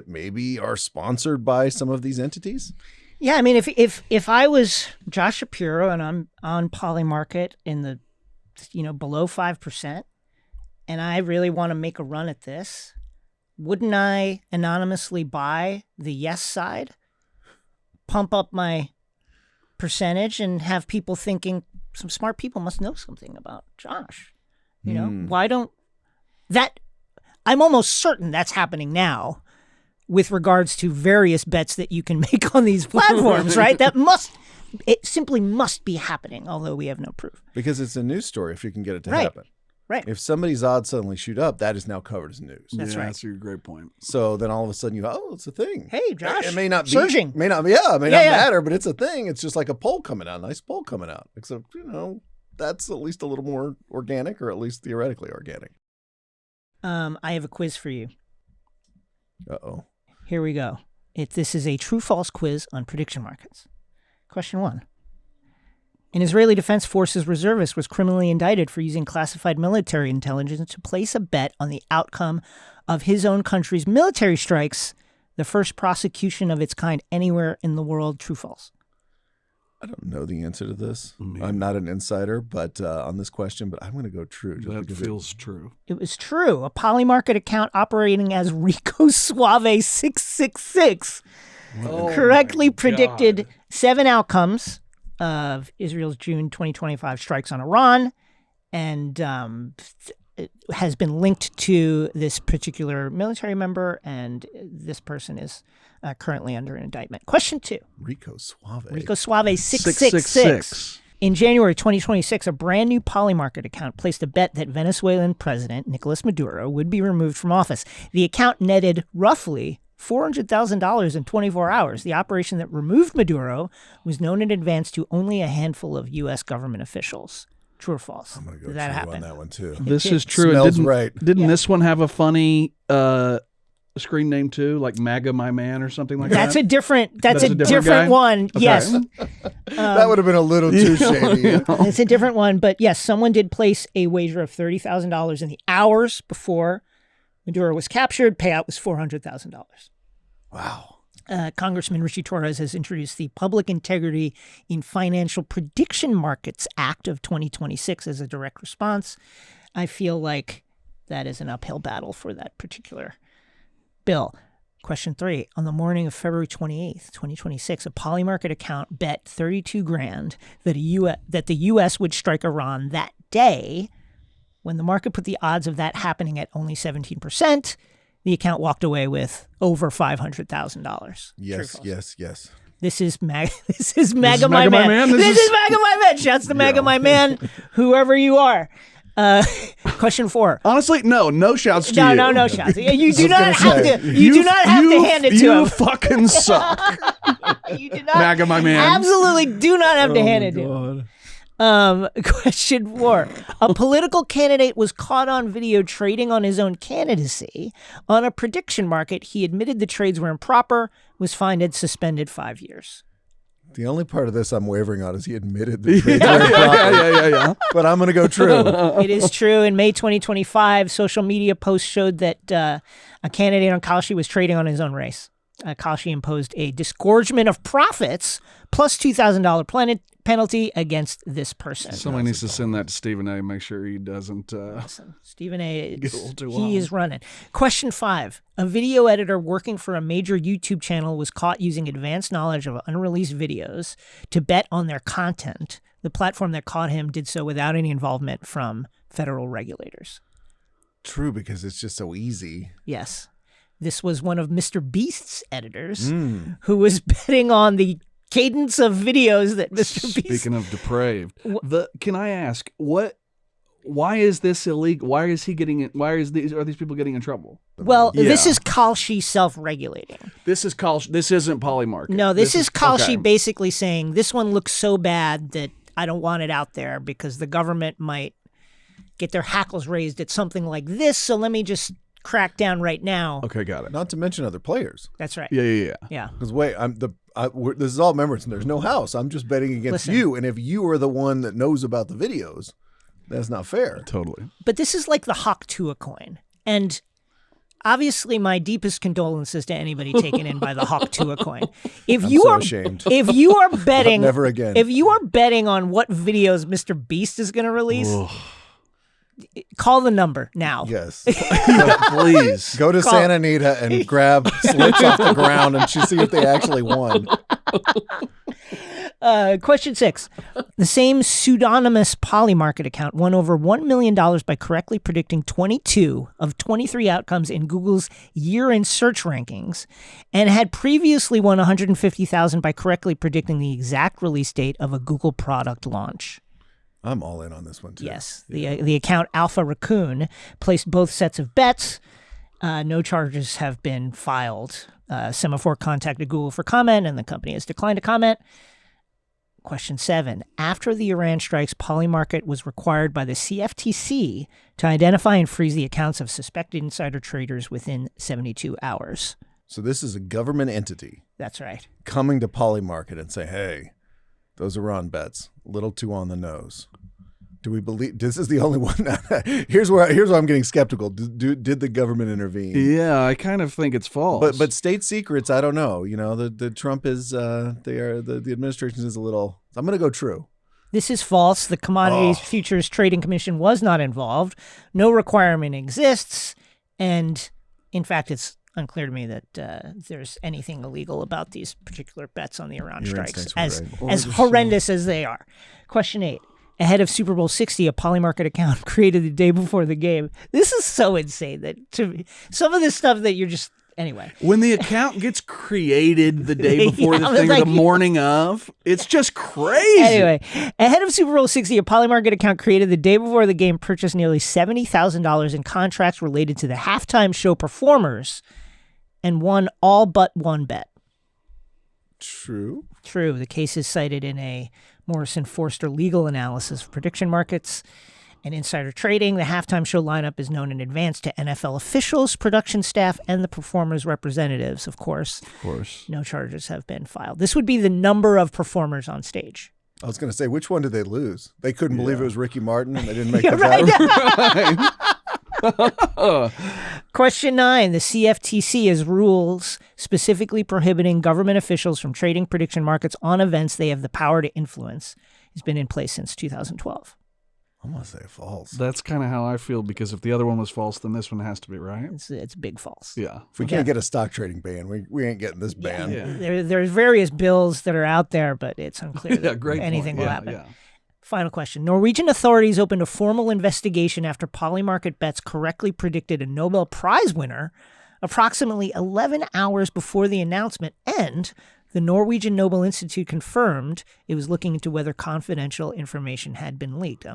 maybe are sponsored by some of these entities. Yeah, I mean, if I was Josh Shapiro and I'm on Polymarket in the below 5%, and I really want to make a run at this, wouldn't I anonymously buy the yes side, pump up my percentage, and have people thinking some smart people must know something about Josh? Why don't that? I'm almost certain that's happening now with regards to various bets that you can make on these platforms, right? It simply must be happening, although we have no proof. Because it's a news story if you can get it to happen. Right. If somebody's odds suddenly shoot up, that is now covered as news. That's right. That's a great point. So then all of a sudden it's a thing. Hey, Josh. It may not be surging. May not matter, but it's a thing. It's just like a poll coming out, nice poll coming out. Except, that's at least a little more organic, or at least theoretically organic. I have a quiz for you. Uh-oh. Here we go. This is a true-false quiz on prediction markets. Question 1. An Israeli Defense Forces reservist was criminally indicted for using classified military intelligence to place a bet on the outcome of his own country's military strikes, the first prosecution of its kind anywhere in the world. True-false? I don't know the answer to this. I'm not an insider, but on this question, but I'm going to go true. That feels true. It was true. A Polymarket account operating as Rico Suave 666 correctly predicted 7 outcomes of Israel's June 2025 strikes on Iran, and it has been linked to this particular military member, and this person is currently under an indictment. Question 2. Rico Suave 666. In January 2026, a brand new Polymarket account placed a bet that Venezuelan President Nicolas Maduro would be removed from office. The account netted roughly $400,000 in 24 hours. The operation that removed Maduro was known in advance to only a handful of U.S. government officials. True or false? I'm going to go Did that true happen? on that one, too. This is true. Smells right. Didn't this one have a funny screen name, too? Like MAGA My Man or something like that? That's a different guy? one. Okay. Yes. That would have been a little too shady. It's a different one. But yes, someone did place a wager of $30,000 in the hours before Maduro was captured. Payout was $400,000. Wow. Congressman Richie Torres has introduced the Public Integrity in Financial Prediction Markets Act of 2026 as a direct response. I feel like that is an uphill battle for that particular bill. Question 3. On the morning of February 28th, 2026, a Polymarket account bet $32,000 that the U.S. would strike Iran that day. When the market put the odds of that happening at only 17%, the account walked away with over $500,000. Yes. This is MAGA My Man. This is MAGA My Man. Shouts to MAGA My Man, whoever you are. Question 4. Honestly, no shouts to you. No shouts. You do not have to. You do not have to hand it to him. You fucking suck. You do not. MAGA My Man. Absolutely, do not have to hand it to him. Question 4. A political candidate was caught on video trading on his own candidacy on a prediction market. He admitted the trades were improper, was fined and suspended 5 years. The only part of this I'm wavering on is he admitted the trades were improper. Yeah. But I'm going to go true. It is true. In May 2025, social media posts showed that a candidate on Kalshi was trading on his own race. Kalshi imposed a disgorgement of profits plus $2,000 penalty against this person. Somebody needs to send that to Stephen A. Make sure he doesn't. Listen, Stephen A. Get a little too He wild. is running. Question 5. A video editor working for a major YouTube channel was caught using advanced knowledge of unreleased videos to bet on their content. The platform that caught him did so without any involvement from federal regulators. True, because it's just so easy. Yes. This was one of Mr. Beast's editors who was betting on the cadence of videos that Mr. Beast... Speaking of depraved, can I ask, why is this illegal? Why is he getting it? Are these people getting in trouble? Well, this is Kalshi self-regulating. This is Kalshi. This isn't Polymarket. No, this is Kalshi okay. basically saying, this one looks so bad that I don't want it out there because the government might get their hackles raised at something like this, so let me just crack down right now. Okay, got it. Not to mention other players. That's right. Yeah. Because wait, this is all members, and there's no house. I'm just betting against you, and if you are the one that knows about the videos, that's not fair. Totally. But this is like the Hawk Tua coin, and obviously my deepest condolences to anybody taken in by the Hawk Tua coin. I'm so ashamed. If you are betting, never again. If you are betting on what videos Mr. Beast is going to release. Call the number now. Yes. Please. Go to Santa Anita and grab slips off the ground and see if they actually won. Question 6. The same pseudonymous Polymarket account won over $1 million by correctly predicting 22 of 23 outcomes in Google's year-end search rankings and had previously won $150,000 by correctly predicting the exact release date of a Google product launch. I'm all in on this one, too. Yes. The account Alpha Raccoon placed both sets of bets. No charges have been filed. Semaphore contacted Google for comment, and the company has declined to comment. Question 7. After the Iran strikes, Polymarket was required by the CFTC to identify and freeze the accounts of suspected insider traders within 72 hours. So this is a government entity. That's right. Coming to Polymarket and say, hey, those Iran bets, a little too on the nose. Do we believe this is the only one? Here's where I'm getting skeptical. Did the government intervene? Yeah, I kind of think it's false. But state secrets, I don't know. You know, the Trump is the administration is a little. I'm going to go true. This is false. The Commodities Futures Trading Commission was not involved. No requirement exists, and in fact, it's unclear to me that there's anything illegal about these particular bets on the Iran strikes, as horrendous as they are. Question 8. Ahead of Super Bowl 60, a Polymarket account created the day before the game. This is so insane that to me, some of this stuff that you're just anyway. When the account gets created the day before the thing or the morning of, it's just crazy. Anyway, ahead of Super Bowl 60, a Polymarket account created the day before the game purchased nearly $70,000 in contracts related to the halftime show performers and won all but one bet. True. The case is cited in a Morrison Forster legal analysis of prediction markets and insider trading. The halftime show lineup is known in advance to NFL officials, production staff, and the performers' representatives, of course. Of course. No charges have been filed. This would be the number of performers on stage. I was going to say, which one did they lose? They couldn't believe it was Ricky Martin and they didn't make the right. bet. Question 9. The CFTC has rules specifically prohibiting government officials from trading prediction markets on events they have the power to influence. It's been in place since 2012. I'm going to say false. That's kind of how I feel, because if the other one was false, then this one has to be right. It's big false. Yeah. If we can't get a stock trading ban, we ain't getting this ban. Yeah. There's various bills that are out there, but it's unclear that great anything point. will Yeah, happen. yeah. Final question. Norwegian authorities opened a formal investigation after Polymarket Bets correctly predicted a Nobel Prize winner approximately 11 hours before the announcement, and the Norwegian Nobel Institute confirmed it was looking into whether confidential information had been leaked.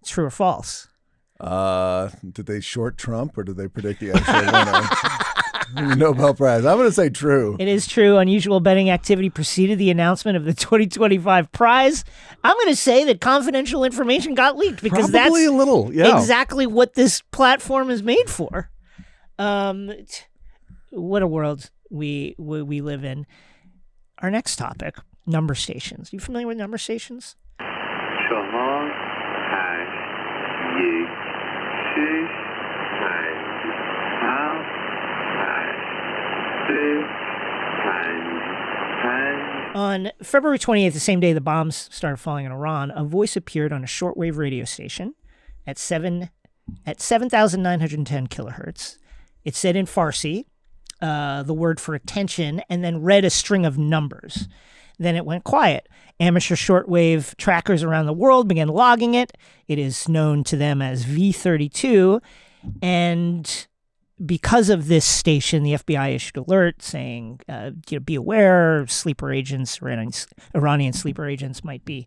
True or false? Did they short Trump, or did they predict the actual winner? Nobel Prize. I'm going to say true. It is true. Unusual betting activity preceded the announcement of the 2025 prize. I'm going to say that confidential information got leaked because Probably a little, yeah. exactly what this platform is made for. What a world we live in. Our next topic, number stations. You familiar with number stations? On February 28th, the same day the bombs started falling in Iran, a voice appeared on a shortwave radio station at 7,910 kilohertz. It said in Farsi the word for attention and then read a string of numbers. Then it went quiet. Amateur shortwave trackers around the world began logging it. It is known to them as V32. And because of this station, the FBI issued an alert saying, be aware, sleeper agents, Iranian sleeper agents might be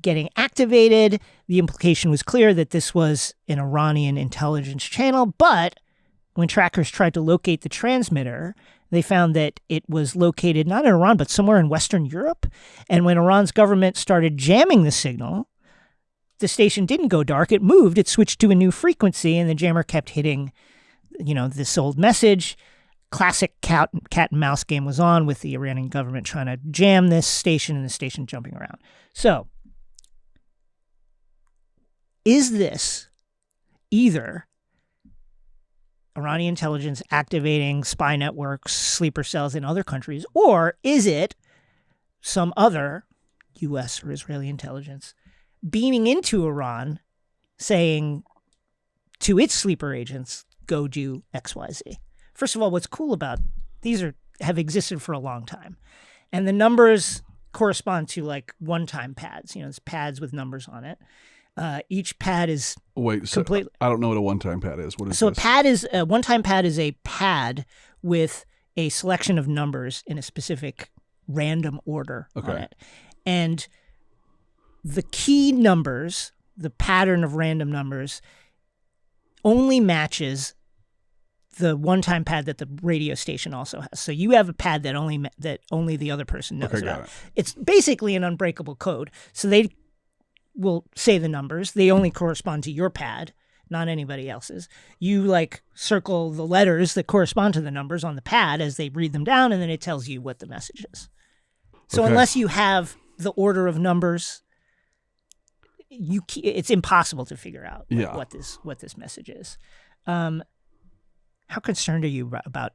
getting activated. The implication was clear that this was an Iranian intelligence channel, but when trackers tried to locate the transmitter, they found that it was located not in Iran, but somewhere in Western Europe. And when Iran's government started jamming the signal, the station didn't go dark. It moved. It switched to a new frequency, and the jammer kept hitting, this old message. Classic cat and mouse game was on with the Iranian government trying to jam this station and the station jumping around. So, is this either Iranian intelligence activating spy networks, sleeper cells in other countries, or is it some other U.S. or Israeli intelligence beaming into Iran saying to its sleeper agents, go do X, Y, Z? First of all, what's cool about these have existed for a long time. And the numbers correspond to like one-time pads. It's pads with numbers on it. Each pad is completely. I don't know what a one-time pad is. What is so this? A one-time pad is a pad with a selection of numbers in a specific random order on it. And the key numbers, the pattern of random numbers, only matches the one-time pad that the radio station also has. So you have a pad that only the other person knows about. It's basically an unbreakable code. So they will say the numbers. They only correspond to your pad, not anybody else's. You circle the letters that correspond to the numbers on the pad as they read them down, and then it tells you what the message is. So unless you have the order of numbers, it's impossible to figure out what this message is. How concerned are you about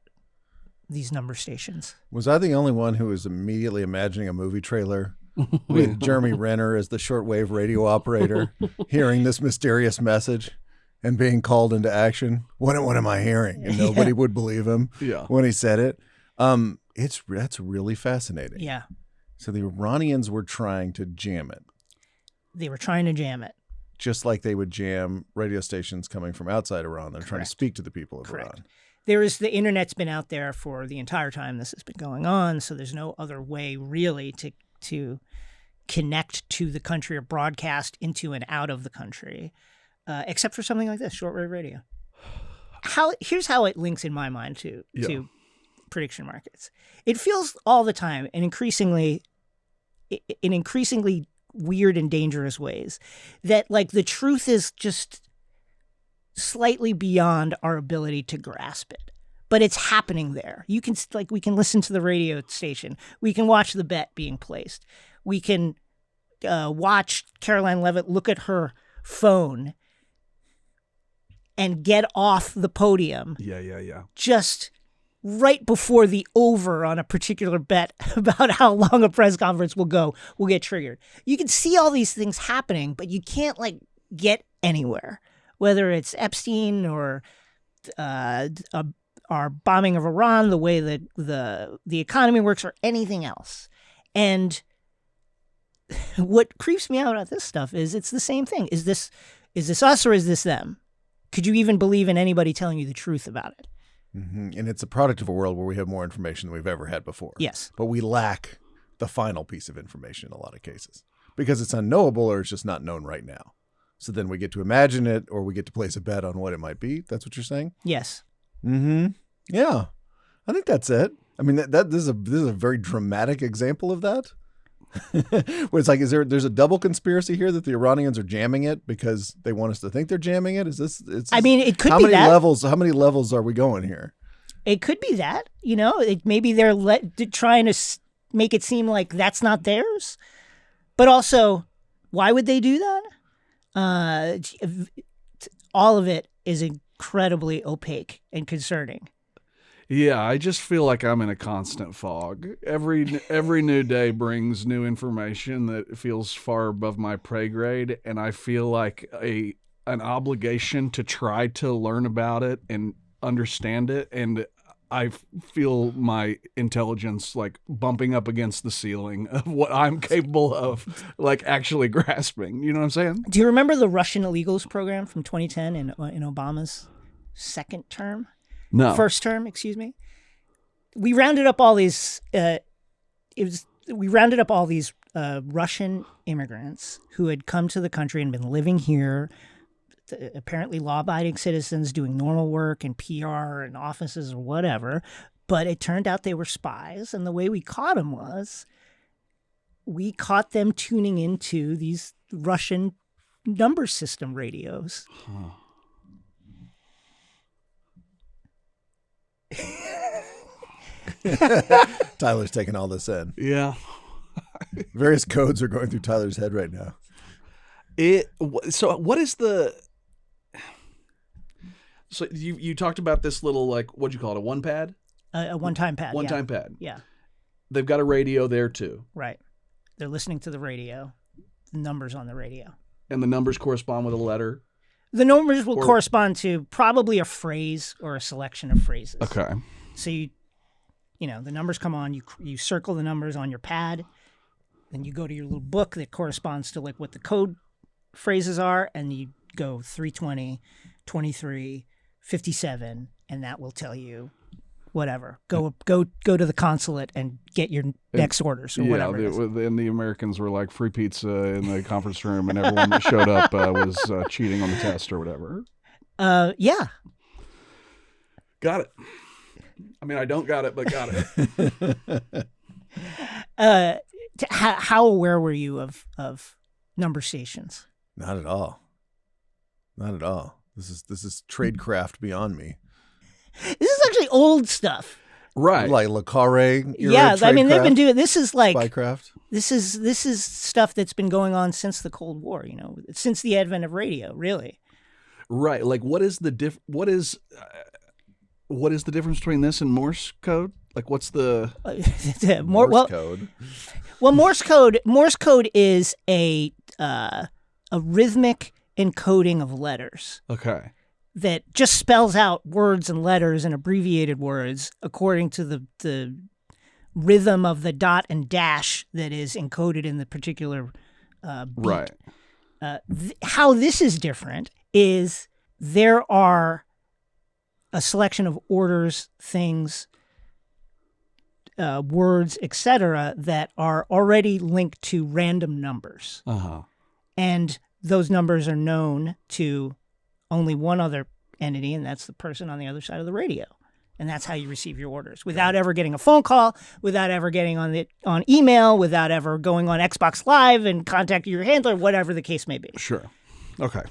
these number stations? Was I the only one who was immediately imagining a movie trailer with Jeremy Renner as the shortwave radio operator, hearing this mysterious message and being called into action? What am I hearing? And nobody would believe him when he said it. That's really fascinating. Yeah. So the Iranians were trying to jam it. They were trying to jam it. Just like they would jam radio stations coming from outside Iran. They're trying to speak to the people of Iran. The internet's been out there for the entire time this has been going on, so there's no other way really to connect to the country or broadcast into and out of the country, except for something like this, shortwave radio. Here's how it links in my mind to prediction markets. It feels all the time, and increasingly weird and dangerous ways, that the truth is just slightly beyond our ability to grasp it, but it's happening there. We can listen to the radio station. We can watch the bet being placed. We can watch Caroline Leavitt look at her phone and get off the podium Yeah. just right before the over on a particular bet about how long a press conference will get triggered. You can see all these things happening, but you can't get anywhere, whether it's Epstein or our bombing of Iran, the way that the economy works, or anything else. And what creeps me out about this stuff is it's the same thing. Is this us or is this them? Could you even believe in anybody telling you the truth about it? Mm-hmm. And it's a product of a world where we have more information than we've ever had before. Yes. But we lack the final piece of information in a lot of cases because it's unknowable or it's just not known right now. So then we get to imagine it or we get to place a bet on what it might be. That's what you're saying? Yes. Mm-hmm. Yeah. I think that's it. I mean, this is a very dramatic example of that. Where it's like, there's a double conspiracy here that the Iranians are jamming it because they want us to think they're jamming it? Is this? I mean, it could how be many that. How many levels are we going here? It could be that. Maybe they're trying to make it seem like that's not theirs. But also, why would they do that? All of it is incredibly opaque and concerning. Yeah, I just feel like I'm in a constant fog. Every new day brings new information that feels far above my pay grade, and I feel like an obligation to try to learn about it and understand it, and I feel my intelligence bumping up against the ceiling of what I'm capable of actually grasping. You know what I'm saying? Do you remember the Russian illegals program from 2010 in Obama's second term? No. First term, excuse me. We rounded up all these. Russian immigrants who had come to the country and been living here, apparently law-abiding citizens doing normal work in PR and offices or whatever. But it turned out they were spies, and the way we caught them was we caught them tuning into these Russian number system radios. Huh. Tyler's taking all this in. Yeah. Various codes are going through Tyler's head right now. So what is the... So you talked about this little, what'd you call it, a one pad? A one-time pad. One-time pad. Yeah. They've got a radio there too. Right. They're listening to the radio, the numbers on the radio. And the numbers correspond with a letter? The numbers will correspond to probably a phrase or a selection of phrases. Okay. So the numbers come on, you circle the numbers on your pad, then you go to your little book that corresponds to what the code phrases are, and you go 320, 23, 57, and that will tell you whatever. Go to the consulate and get your next orders or whatever. And the Americans were like free pizza in the conference room, and everyone that showed up was cheating on the test or whatever. Yeah. Got it. I mean, I don't got it, but got it. How aware were you of number stations? Not at all. Not at all. This is tradecraft beyond me. This is actually old stuff. Right. Like Le Carre. Yeah, I mean, they've been doing this is spycraft. This is stuff that's been going on since the Cold War, since the advent of radio, really. Right. What is the difference between this and Morse code? What's the Morse code? Well, Morse code is a rhythmic encoding of letters. Okay. That just spells out words and letters and abbreviated words according to the rhythm of the dot and dash that is encoded in the particular beat. Right. How this is different is there are a selection of orders, things, words, etc., that are already linked to random numbers. Uh-huh. And those numbers are known to only one other entity, and that's the person on the other side of the radio. And that's how you receive your orders without ever getting a phone call, without ever getting on email, without ever going on Xbox Live and contacting your handler, whatever the case may be. Sure. Okay.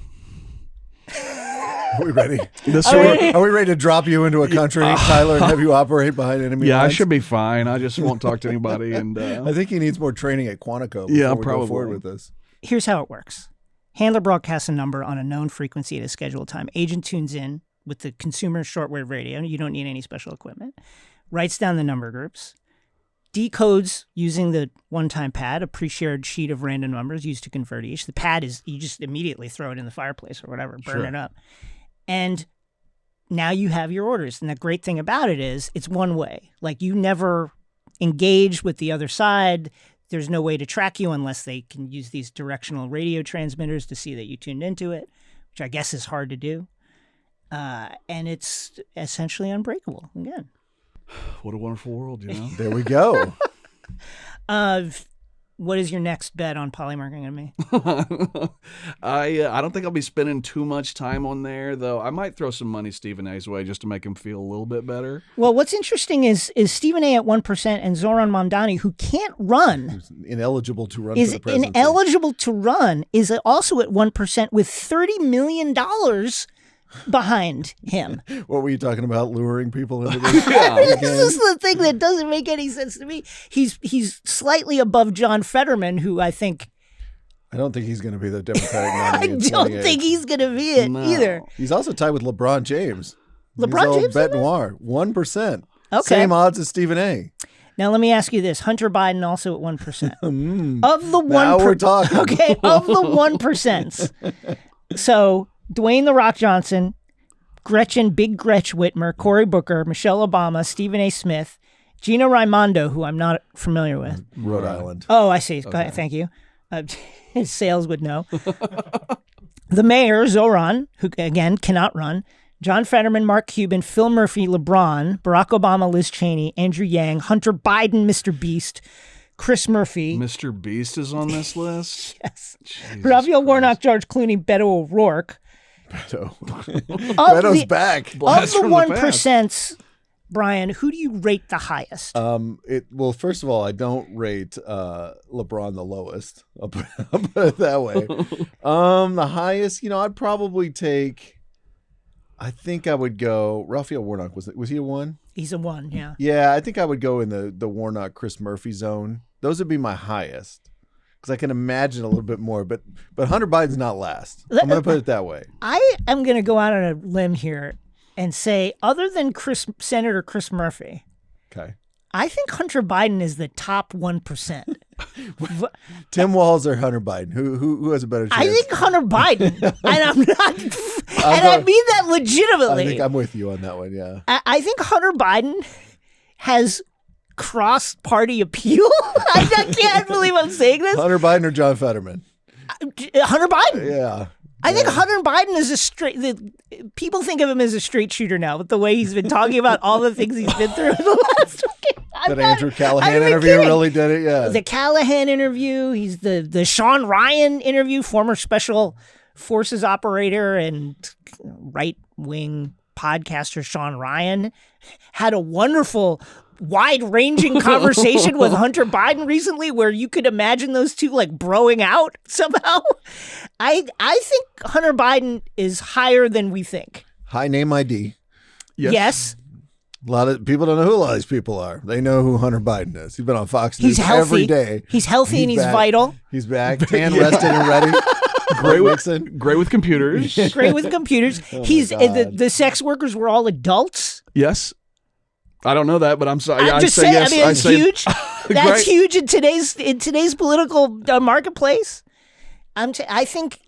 Are we ready? Are we ready to drop you into a country, Tyler, and have you operate behind enemy lines? I should be fine. I just won't talk to anybody. And I think he needs more training at Quantico before we go forward with this. Here's how it works. Handler broadcasts a number on a known frequency at a scheduled time. Agent tunes in with the consumer shortwave radio. You don't need any special equipment. Writes down the number groups. Decodes using the one-time pad, a pre-shared sheet of random numbers used to convert each. The pad is, you just immediately throw it in the fireplace or whatever, burn it up. And now you have your orders. And the great thing about it is it's one way. Like, you never engage with the other side. There's no way to track you unless they can use these directional radio transmitters to see that you tuned into it, which I guess is hard to do. And it's essentially unbreakable again. What a wonderful world, you know? There we go. What is your next bet on Polymarket and me? I don't think I'll be spending too much time on there, though. I might throw some money Stephen A's way just to make him feel a little bit better. Well, what's interesting is Stephen A at 1% and Zoran Mamdani, who can't run, Who's ineligible to run is for the presidency. ineligible to run, is also at 1% with $30 million behind him. What were you talking about? Luring people into this? This is the thing that doesn't make any sense to me. He's slightly above John Fetterman, who I don't think he's going to be the Democratic nominee. in don't 28. think he's going to be it either. He's also tied with LeBron James. LeBron He's James bet in noir, 1%. Okay. Same odds as Stephen A. Now let me ask you this: Hunter Biden also at 1%. Of the Now 1%, we're talking. okay, of the 1%. So Dwayne The Rock Johnson, Gretchen Big Gretch Whitmer, Cory Booker, Michelle Obama, Stephen A. Smith, Gina Raimondo, who I'm not familiar with. Rhode Island. Oh, I see. Thank you. Sayles would know. The mayor, Zoran, who again cannot run. John Fetterman, Mark Cuban, Phil Murphy, LeBron, Barack Obama, Liz Cheney, Andrew Yang, Hunter Biden, Mr. Beast, Chris Murphy. Mr. Beast is on this list? Yes. Jesus Raphael Christ. Warnock, George Clooney, Beto O'Rourke. Beto's back. Of Blast the from the 1%, Brian, who do you rate the highest? Well, first of all, I don't rate LeBron the lowest. I'll put it that way. The highest, I'd probably take. I think I would go. Raphael Warnock was he a 1? He's a 1, yeah. Yeah, I think I would go in the Warnock Chris Murphy zone. Those would be my highest because I can imagine a little bit more. But Hunter Biden's not last. I'm going to put it that way. I am going to go out on a limb here and say, other than Senator Chris Murphy, Okay. I think Hunter Biden is the top 1%. Tim Walz or Hunter Biden? Who has a better chance? I think Hunter Biden, and I'm not, and I mean that legitimately. I think I'm with you on that one. Yeah. I think Hunter Biden has cross-party appeal. I can't believe I'm saying this. Hunter Biden or John Fetterman? Hunter Biden. Yeah. I think Hunter Biden is people think of him as a straight shooter now, with the way he's been talking about all the things he's been through in the last week. That Andrew Callahan interview really did it, yeah. The Callahan interview, he's the Sean Ryan interview, former special forces operator and right-wing podcaster Sean Ryan, had a wonderful wide-ranging conversation with Hunter Biden recently where you could imagine those two like broing out somehow. I think Hunter Biden is higher than we think. High name ID. Yes. A lot of people don't know who a lot of these people are. They know who Hunter Biden is. He's been on Fox News He's healthy. every day. He's healthy and he's back. vital. He's back. Tan, rested, and ready. Great Nixon. Great with computers. Great with computers. He's the sex workers were all adults. Yes. I don't know that, but I'm sorry. I'm just say saying. yes. I mean, it's huge. That's Great. huge in today's political marketplace. I think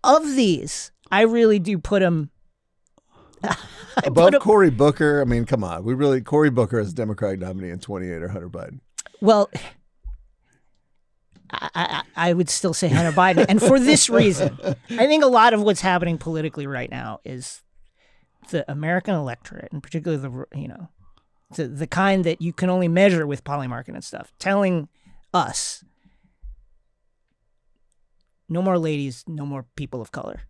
of these, I really do put him Above Cory Booker. I mean, come on. Cory Booker is Democratic nominee in 28 or Hunter Biden. Well, I would still say Hunter Biden, and for this reason, I think a lot of what's happening politically right now is the American electorate, and particularly the kind that you can only measure with Polymarket and stuff, telling us no more ladies, no more people of color.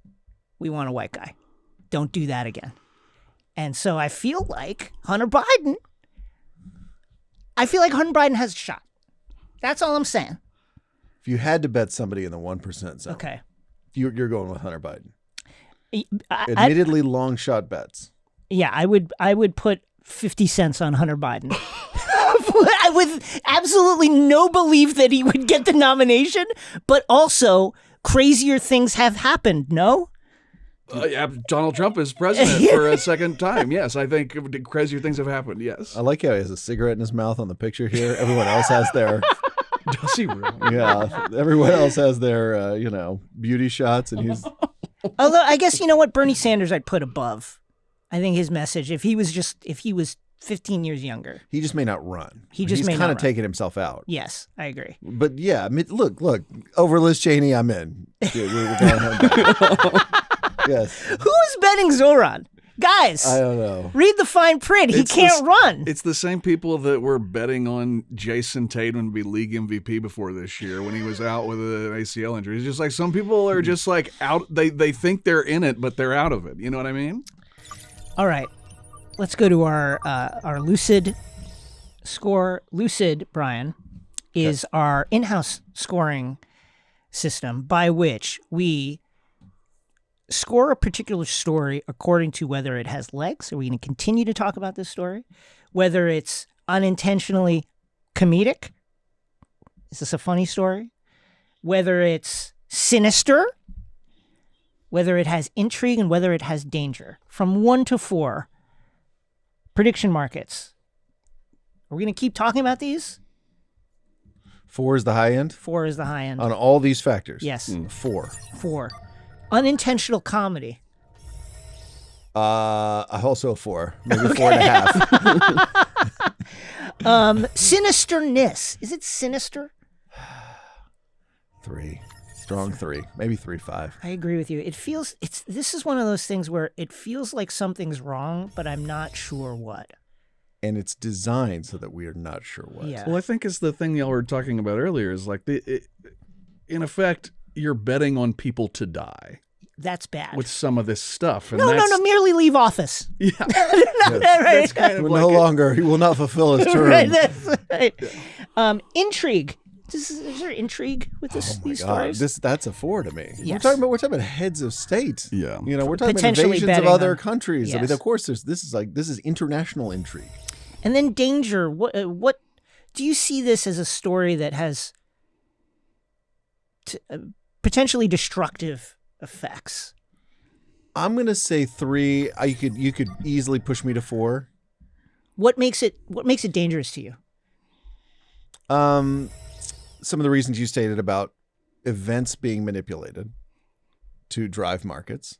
We want a white guy. Don't do that again. And so I feel like Hunter Biden has a shot. That's all I'm saying. If you had to bet somebody in the 1% zone, Okay. you're going with Hunter Biden. Admittedly, long shot bets. Yeah, I would put 50 cents on Hunter Biden. With absolutely no belief that he would get the nomination, but also crazier things have happened, no? Yeah, Donald Trump is president for a second time. Yes, I think crazier things have happened. Yes. I like how he has a cigarette in his mouth on the picture here. Everyone else has their Does he really? yeah. Everyone else has their beauty shots, and he's Although I guess you know what, Bernie Sanders I'd put above. I think his message, if he was 15 years younger. he just may not run. He just he's may not kind of run. taking himself out. Yes, I agree. But yeah, I mean, look, over Liz Cheney, I'm in. Dude, we're going home. Yes, Who is betting Zoran? Guys, I don't know. read the fine print. He It's can't run. It's the same people that were betting on Jason Tatum to be league MVP before this year when he was out with an ACL injury. It's just like some people are just like out. They think they're in it, but they're out of it. You know what I mean? All right, let's go to our Lucid score. Lucid, Brian, is our in-house scoring system by which we score a particular story according to whether it has legs. Are we going to continue to talk about this story? Whether it's unintentionally comedic. Is this a funny story? Whether it's sinister. Whether it has intrigue and whether it has danger. From 1 to 4. Prediction markets. Are we going to keep talking about these? 4 is the high end 4 is the high end. on all these factors. Yes. 4. 4. Unintentional comedy. Also a 4, maybe 4.5. Sinisterness. Is it sinister? 3, strong 3, maybe 3.5. I agree with you. This is one of those things where it feels like something's wrong, but I'm not sure what. And it's designed so that we are not sure what. Yeah. Well, I think it's the thing y'all were talking about earlier is like, in effect, you're betting on people to die That's bad. with some of this stuff. And no, that's, merely leave office. Yeah, Right. that's kind of Well, like no longer, he will not fulfill his term. Right, that's right. Intrigue. Is there intrigue with Oh these God, stories? that's a 4 to me. Yes. We're talking about heads of state. Yeah. You know, we're talking about Potentially invasions of betting other them. countries. I mean, Yes. of course, this is international intrigue. And then danger. What do you see this as a story that has potentially destructive effects? I'm gonna say 3. You could easily push me to 4. What makes it dangerous to you? Some of the reasons you stated about events being manipulated to drive markets,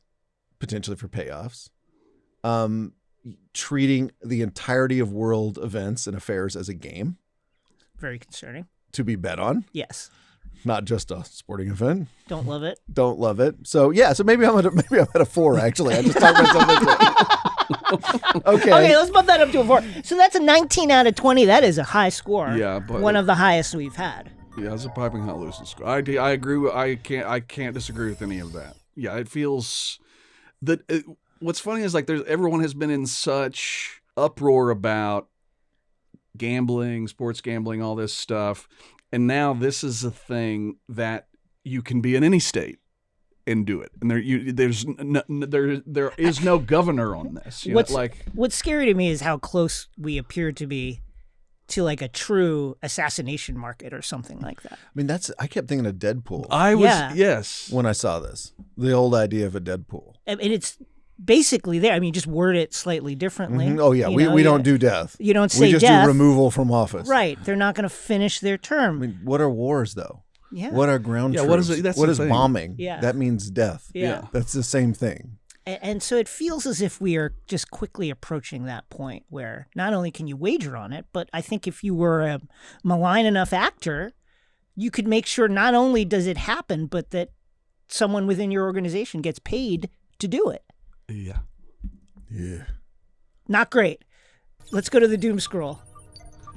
potentially for payoffs. Treating the entirety of world events and affairs as a game Very concerning. to be bet on, Yes. not just a sporting event. Don't love it. Don't love it. So yeah, so maybe I'm at a 4 actually. I just talked about something. Okay, let's bump that up to a 4. So that's a 19 out of 20. That is a high score. Yeah, but one of the highest we've had. Yeah, it's a piping hot lucid score. I agree. I can't disagree with any of that. Yeah, it feels that. What's funny is like everyone has been in such uproar about gambling, sports gambling, all this stuff, and now this is a thing that you can be in any state and do it, and there is no governor on this. You know, What's scary to me is how close we appear to be to like a true assassination market or something like that. I mean, I kept thinking of Deadpool yes. when I saw this. The old idea of a Deadpool. And it's basically there. I mean, just word it slightly differently. Mhm. Oh yeah, You we know, don't do death. You don't say We just death. do removal from office. Right. They're not going to finish their term. I mean, what are wars though? Yeah. What are ground Yeah, troops? what is it? That's what the is thing. bombing? Yeah. That means death. Yeah. That's the same thing. And so it feels as if we are just quickly approaching that point where not only can you wager on it, but I think if you were a malign enough actor, you could make sure not only does it happen, but that someone within your organization gets paid to do it. Yeah. Yeah. Not great. Let's go to the Doomscroll.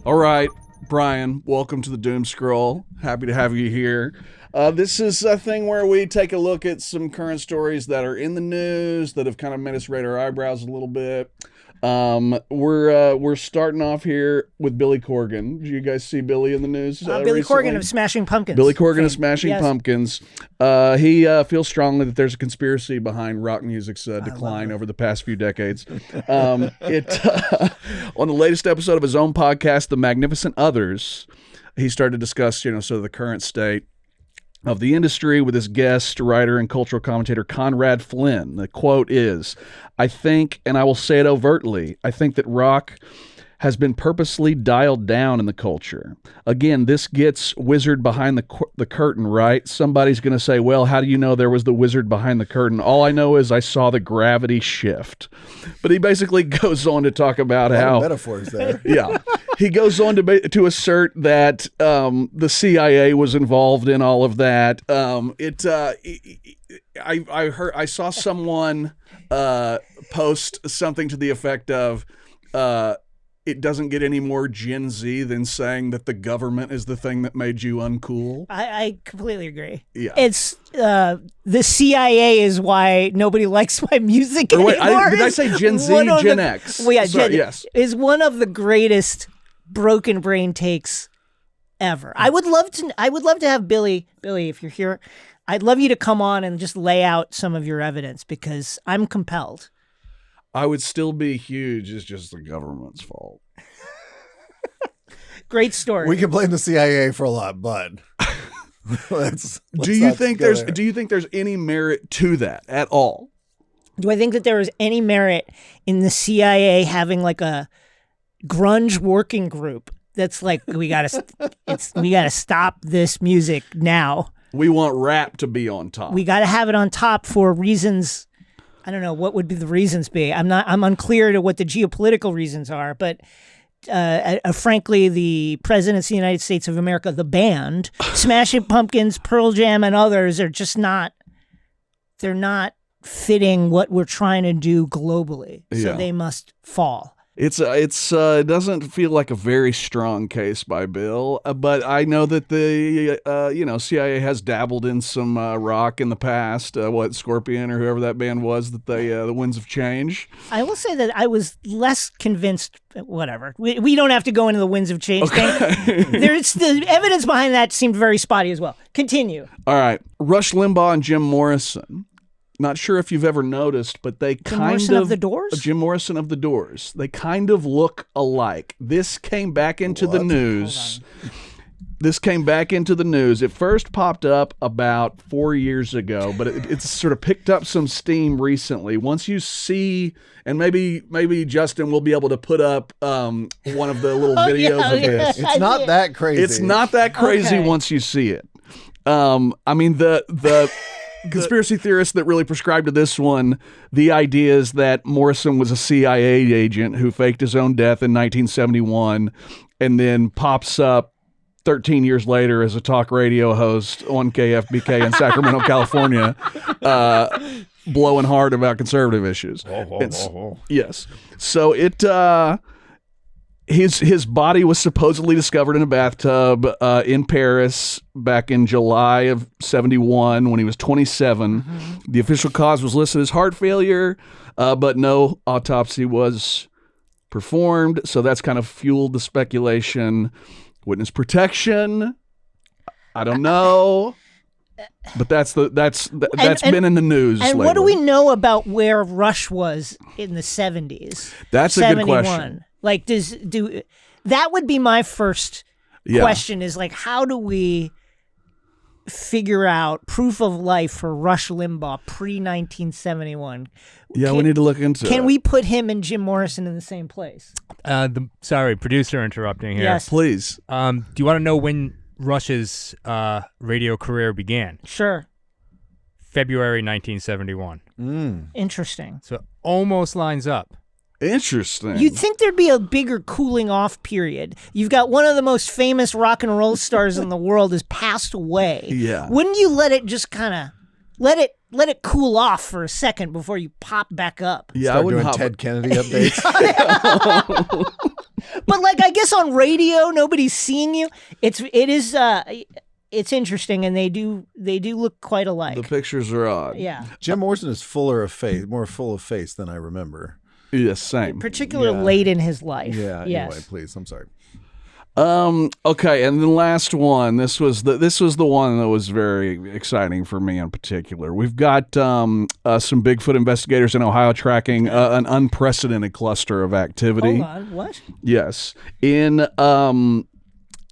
All right, Brian, welcome to the Doomscroll. Happy to have you here. This is a thing where we take a look at some current stories that are in the news that have kind of made us raise our eyebrows a little bit. We're starting off here with Billy Corgan. Did you guys see Billy in the news? Billy recently? Corgan of Smashing Pumpkins. Billy Corgan of Smashing Yes. Pumpkins. He feels strongly that there's a conspiracy behind rock music's decline over the past few decades. On the latest episode of his own podcast, The Magnificent Others, he started to discuss, sort of the current state of the industry with his guest, writer, and cultural commentator Conrad Flynn. The quote is, "I think, and I will say it overtly, I think that rock has been purposely dialed down in the culture. Again, this gets wizard behind the curtain, right? Somebody's going to say, well, how do you know there was the wizard behind the curtain? All I know is I saw the gravity shift." But he basically goes on to talk about how metaphors there. yeah, he goes on to assert that the CIA was involved in all of that. I saw someone post something to the effect of, it doesn't get any more Gen Z than saying that the government is the thing that made you uncool. I completely agree. Yeah. It's the CIA is why nobody likes my music Or wait, anymore. did I say Gen Z? Gen X. Well, yeah, Sorry, Gen yes. is one of the greatest broken brain takes ever. I would love to have Billy, if you're here, I'd love you to come on and just lay out some of your evidence because I'm compelled. I would still be huge. It's just the government's fault. Great story. We can blame the CIA for a lot, but Do you think there's any merit to that at all? Do I think that there is any merit in the CIA having like a grunge working group that's like we gotta stop this music now? We want rap to be on top. We gotta have it on top for reasons. I don't know what would be the reasons be. I'm unclear to what the geopolitical reasons are, but frankly, the presidents of the United States of America, the band, Smashing Pumpkins, Pearl Jam, and others are just not. They're not fitting what we're trying to do globally, so they must fall. It doesn't feel like a very strong case by Bill, but I know that the CIA has dabbled in some rock in the past. Scorpion or whoever that band was that the winds of change. I will say that I was less convinced. Whatever, we don't have to go into the winds of change thing. There's the evidence behind that seemed very spotty as well. Continue. All right, Rush Limbaugh and Jim Morrison. Not sure if you've ever noticed, but they Jim Morrison of the Doors? Jim Morrison of the Doors. They kind of look alike. This came back into the news. This came back into the news. It first popped up about 4 years ago, but it's sort of picked up some steam recently. Once you see, and maybe Justin will be able to put up one of the little videos of this. It's not that crazy. It's not that crazy once you see it. I mean, the conspiracy theorists that really prescribe to this one, the idea is that Morrison was a CIA agent who faked his own death in 1971 and then pops up 13 years later as a talk radio host on KFBK in Sacramento, California, blowing hard about conservative issues. Yes. So his body was supposedly discovered in a bathtub in Paris back in July of 71 when he was 27. Mm-hmm. The official cause was listed as heart failure, but no autopsy was performed. So that's kind of fueled the speculation. Witness protection, I don't know. But that's been in the news And lately. what do we know about where Rush was in the 70s? That's a good question. Like, that would be my first question is like, how do we figure out proof of life for Rush Limbaugh pre-1971? Yeah, we need to look into it. Can we put him and Jim Morrison in the same place? Sorry, producer interrupting here. Yes. Please. Do you want to know when Rush's radio career began? Sure. February 1971. Interesting. So almost lines up. Interesting. You'd think there'd be a bigger cooling off period. You've got one of the most famous rock and roll stars in the world has passed away. Yeah. Wouldn't you let it just kind of let it cool off for a second before you pop back up? Yeah, Start doing Ted Kennedy updates. But like, I guess on radio, nobody's seeing you. It's interesting, and they do look quite alike. The pictures are odd. Yeah. Jim Morrison is more full of face than I remember. Yes, same. Particularly late in his life. Yeah. Yes. Anyway, please. I'm sorry. Okay, and the last one. This was the one that was very exciting for me in particular. We've got some Bigfoot investigators in Ohio tracking an unprecedented cluster of activity. Hold on, what? Yes, in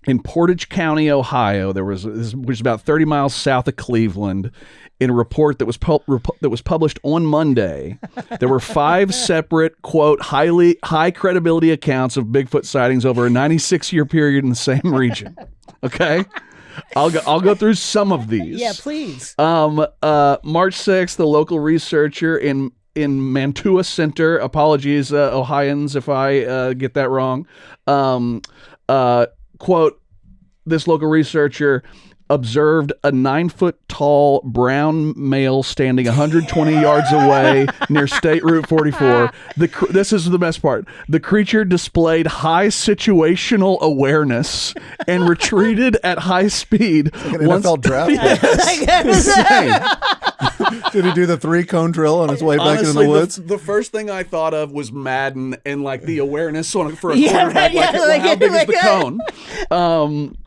in Portage County, Ohio. Which is about 30 miles south of Cleveland. In a report that was published on Monday, there were 5 separate, quote, high credibility accounts of Bigfoot sightings over a 96-year period in the same region. Okay, I'll go through some of these. Yeah, please. March 6th, the local researcher in Mantua Center. Apologies, Ohioans, if I get that wrong. Quote, this local researcher observed a 9-foot-tall brown male standing 120 yards away near State Route 44. This is the best part. The creature displayed high situational awareness and retreated at high speed. Like an NFL draft. Insane. Did he do the 3-cone drill on his way back into the woods? The first thing I thought of was Madden and like the awareness for a Yeah, quarterback. right, How big is the cone?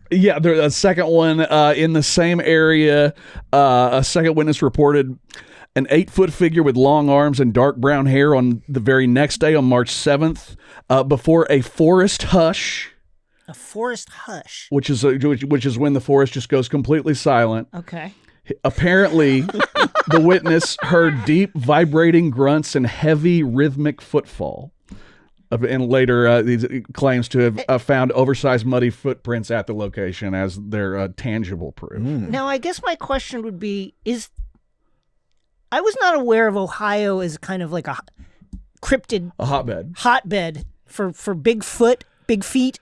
Yeah, there's a second one in the same area. A second witness reported an 8-foot figure with long arms and dark brown hair on the very next day, on March 7th, before a forest hush. A forest hush. Which is when the forest just goes completely silent. Okay. Apparently, the witness heard deep, vibrating grunts and heavy, rhythmic footfall. And later, he claims to have found oversized, muddy footprints at the location as their tangible proof. Now, I guess my question would be, I was not aware of Ohio as kind of like a cryptid... A hotbed. For Bigfoot, Big Feet,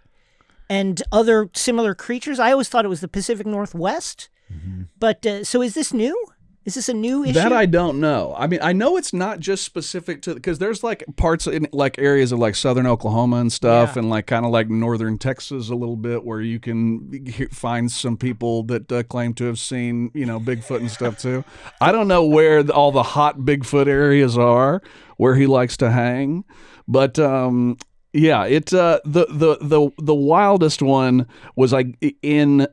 and other similar creatures. I always thought it was the Pacific Northwest. Mm-hmm. But, so is this new? Is this a new issue? That I don't know. I mean, I know it's not just specific to, because there's like parts in like areas of like southern Oklahoma and stuff, and like kind of like northern Texas a little bit, where you can find some people that claim to have seen, Bigfoot and stuff too. I don't know where all the hot Bigfoot areas are where he likes to hang, but yeah, it the wildest one was like in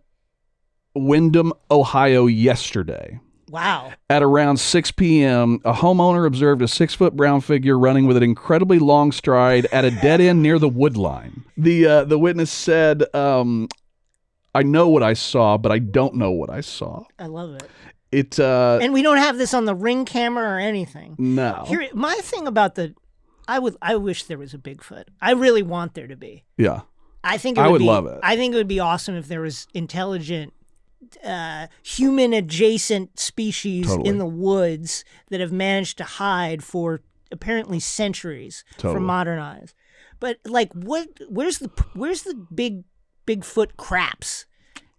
Windham, Ohio yesterday. Wow. At around 6 p.m., a homeowner observed a 6-foot brown figure running with an incredibly long stride at a dead end near the wood line. The witness said, I know what I saw, but I don't know what I saw. I love it. And we don't have this on the Ring camera or anything. No. Here, my thing about I wish there was a Bigfoot. I really want there to be. Yeah. I would love it. I think it would be awesome if there was intelligent human adjacent species in the woods that have managed to hide for apparently centuries from modern eyes. But like, where's the Bigfoot craps?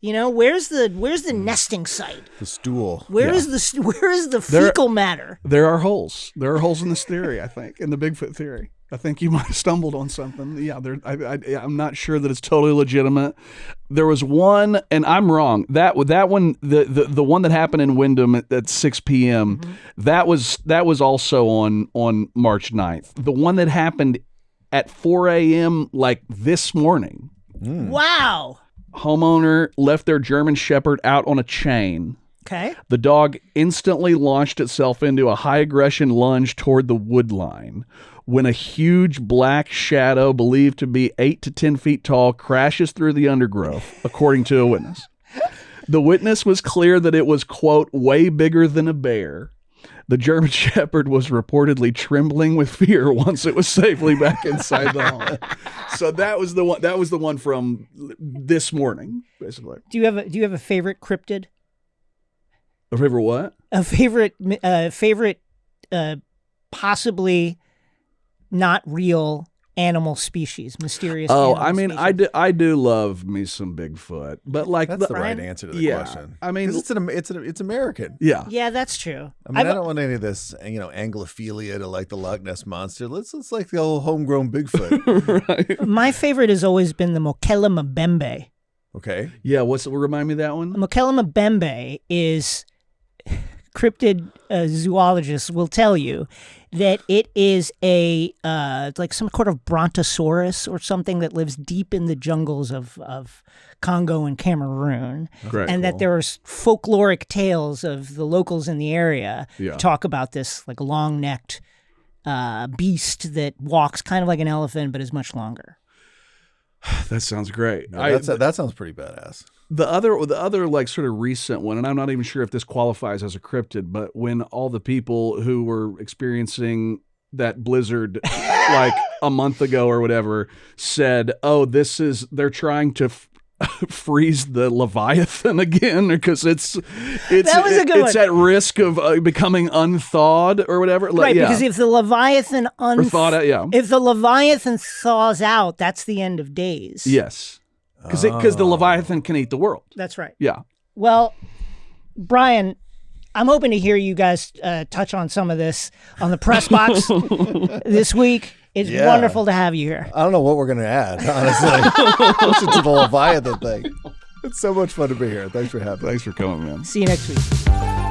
Where's the nesting site? The stool. Where is the fecal matter? There are holes. There are holes in this theory, I think, in the Bigfoot theory. I think you might have stumbled on something. Yeah, I'm not sure that it's totally legitimate. There was one, and I'm wrong. That one, the one that happened in Windham at 6 p.m. Mm-hmm. That was also on March 9th. The one that happened at 4 a.m. like this morning. Wow. Homeowner left their German Shepherd out on a chain. Okay. The dog instantly launched itself into a high aggression lunge toward the wood line when a huge black shadow believed to be 8 to 10 feet tall crashes through the undergrowth, according to a witness. The witness was clear that it was, quote, way bigger than a bear. The German Shepherd was reportedly trembling with fear once it was safely back inside the home. So that was the one. That was the one from this morning, basically. Do you have a favorite cryptid? A favorite what? A favorite, possibly not real animal species, mysterious. Oh, animal I mean, species. I do love me some Bigfoot, but like that's the right answer to the question. I mean, it's American. Yeah, yeah, that's true. I mean, I don't want any of this, Anglophilia to like the Loch Ness monster. Let's like the old homegrown Bigfoot. Right. My favorite has always been the Mokele Mbembe. Okay. Yeah, remind me of that one? Mokele Mbembe is cryptid zoologists will tell you that it is like some sort of brontosaurus or something that lives deep in the jungles of Congo and Cameroon. And that there are folkloric tales of the locals in the area talk about this like long-necked beast that walks kind of like an elephant but is much longer. That sounds great. Yeah, that sounds pretty badass. The other like sort of recent one, and I'm not even sure if this qualifies as a cryptid, but when all the people who were experiencing that blizzard like a month ago or whatever said, "Oh, they're trying to freeze the Leviathan again because it's at risk of becoming unthawed or whatever." Right, because if the Leviathan if the Leviathan thaws out, that's the end of days. Yes. Because the Leviathan can eat the world. That's right. Yeah. Well, Bryan, I'm hoping to hear you guys touch on some of this on the press box this week. It's wonderful to have you here. I don't know what we're going to add, honestly. Listen to the Leviathan thing. It's so much fun to be here. Thanks for having me. Thanks for coming, man. See you next week.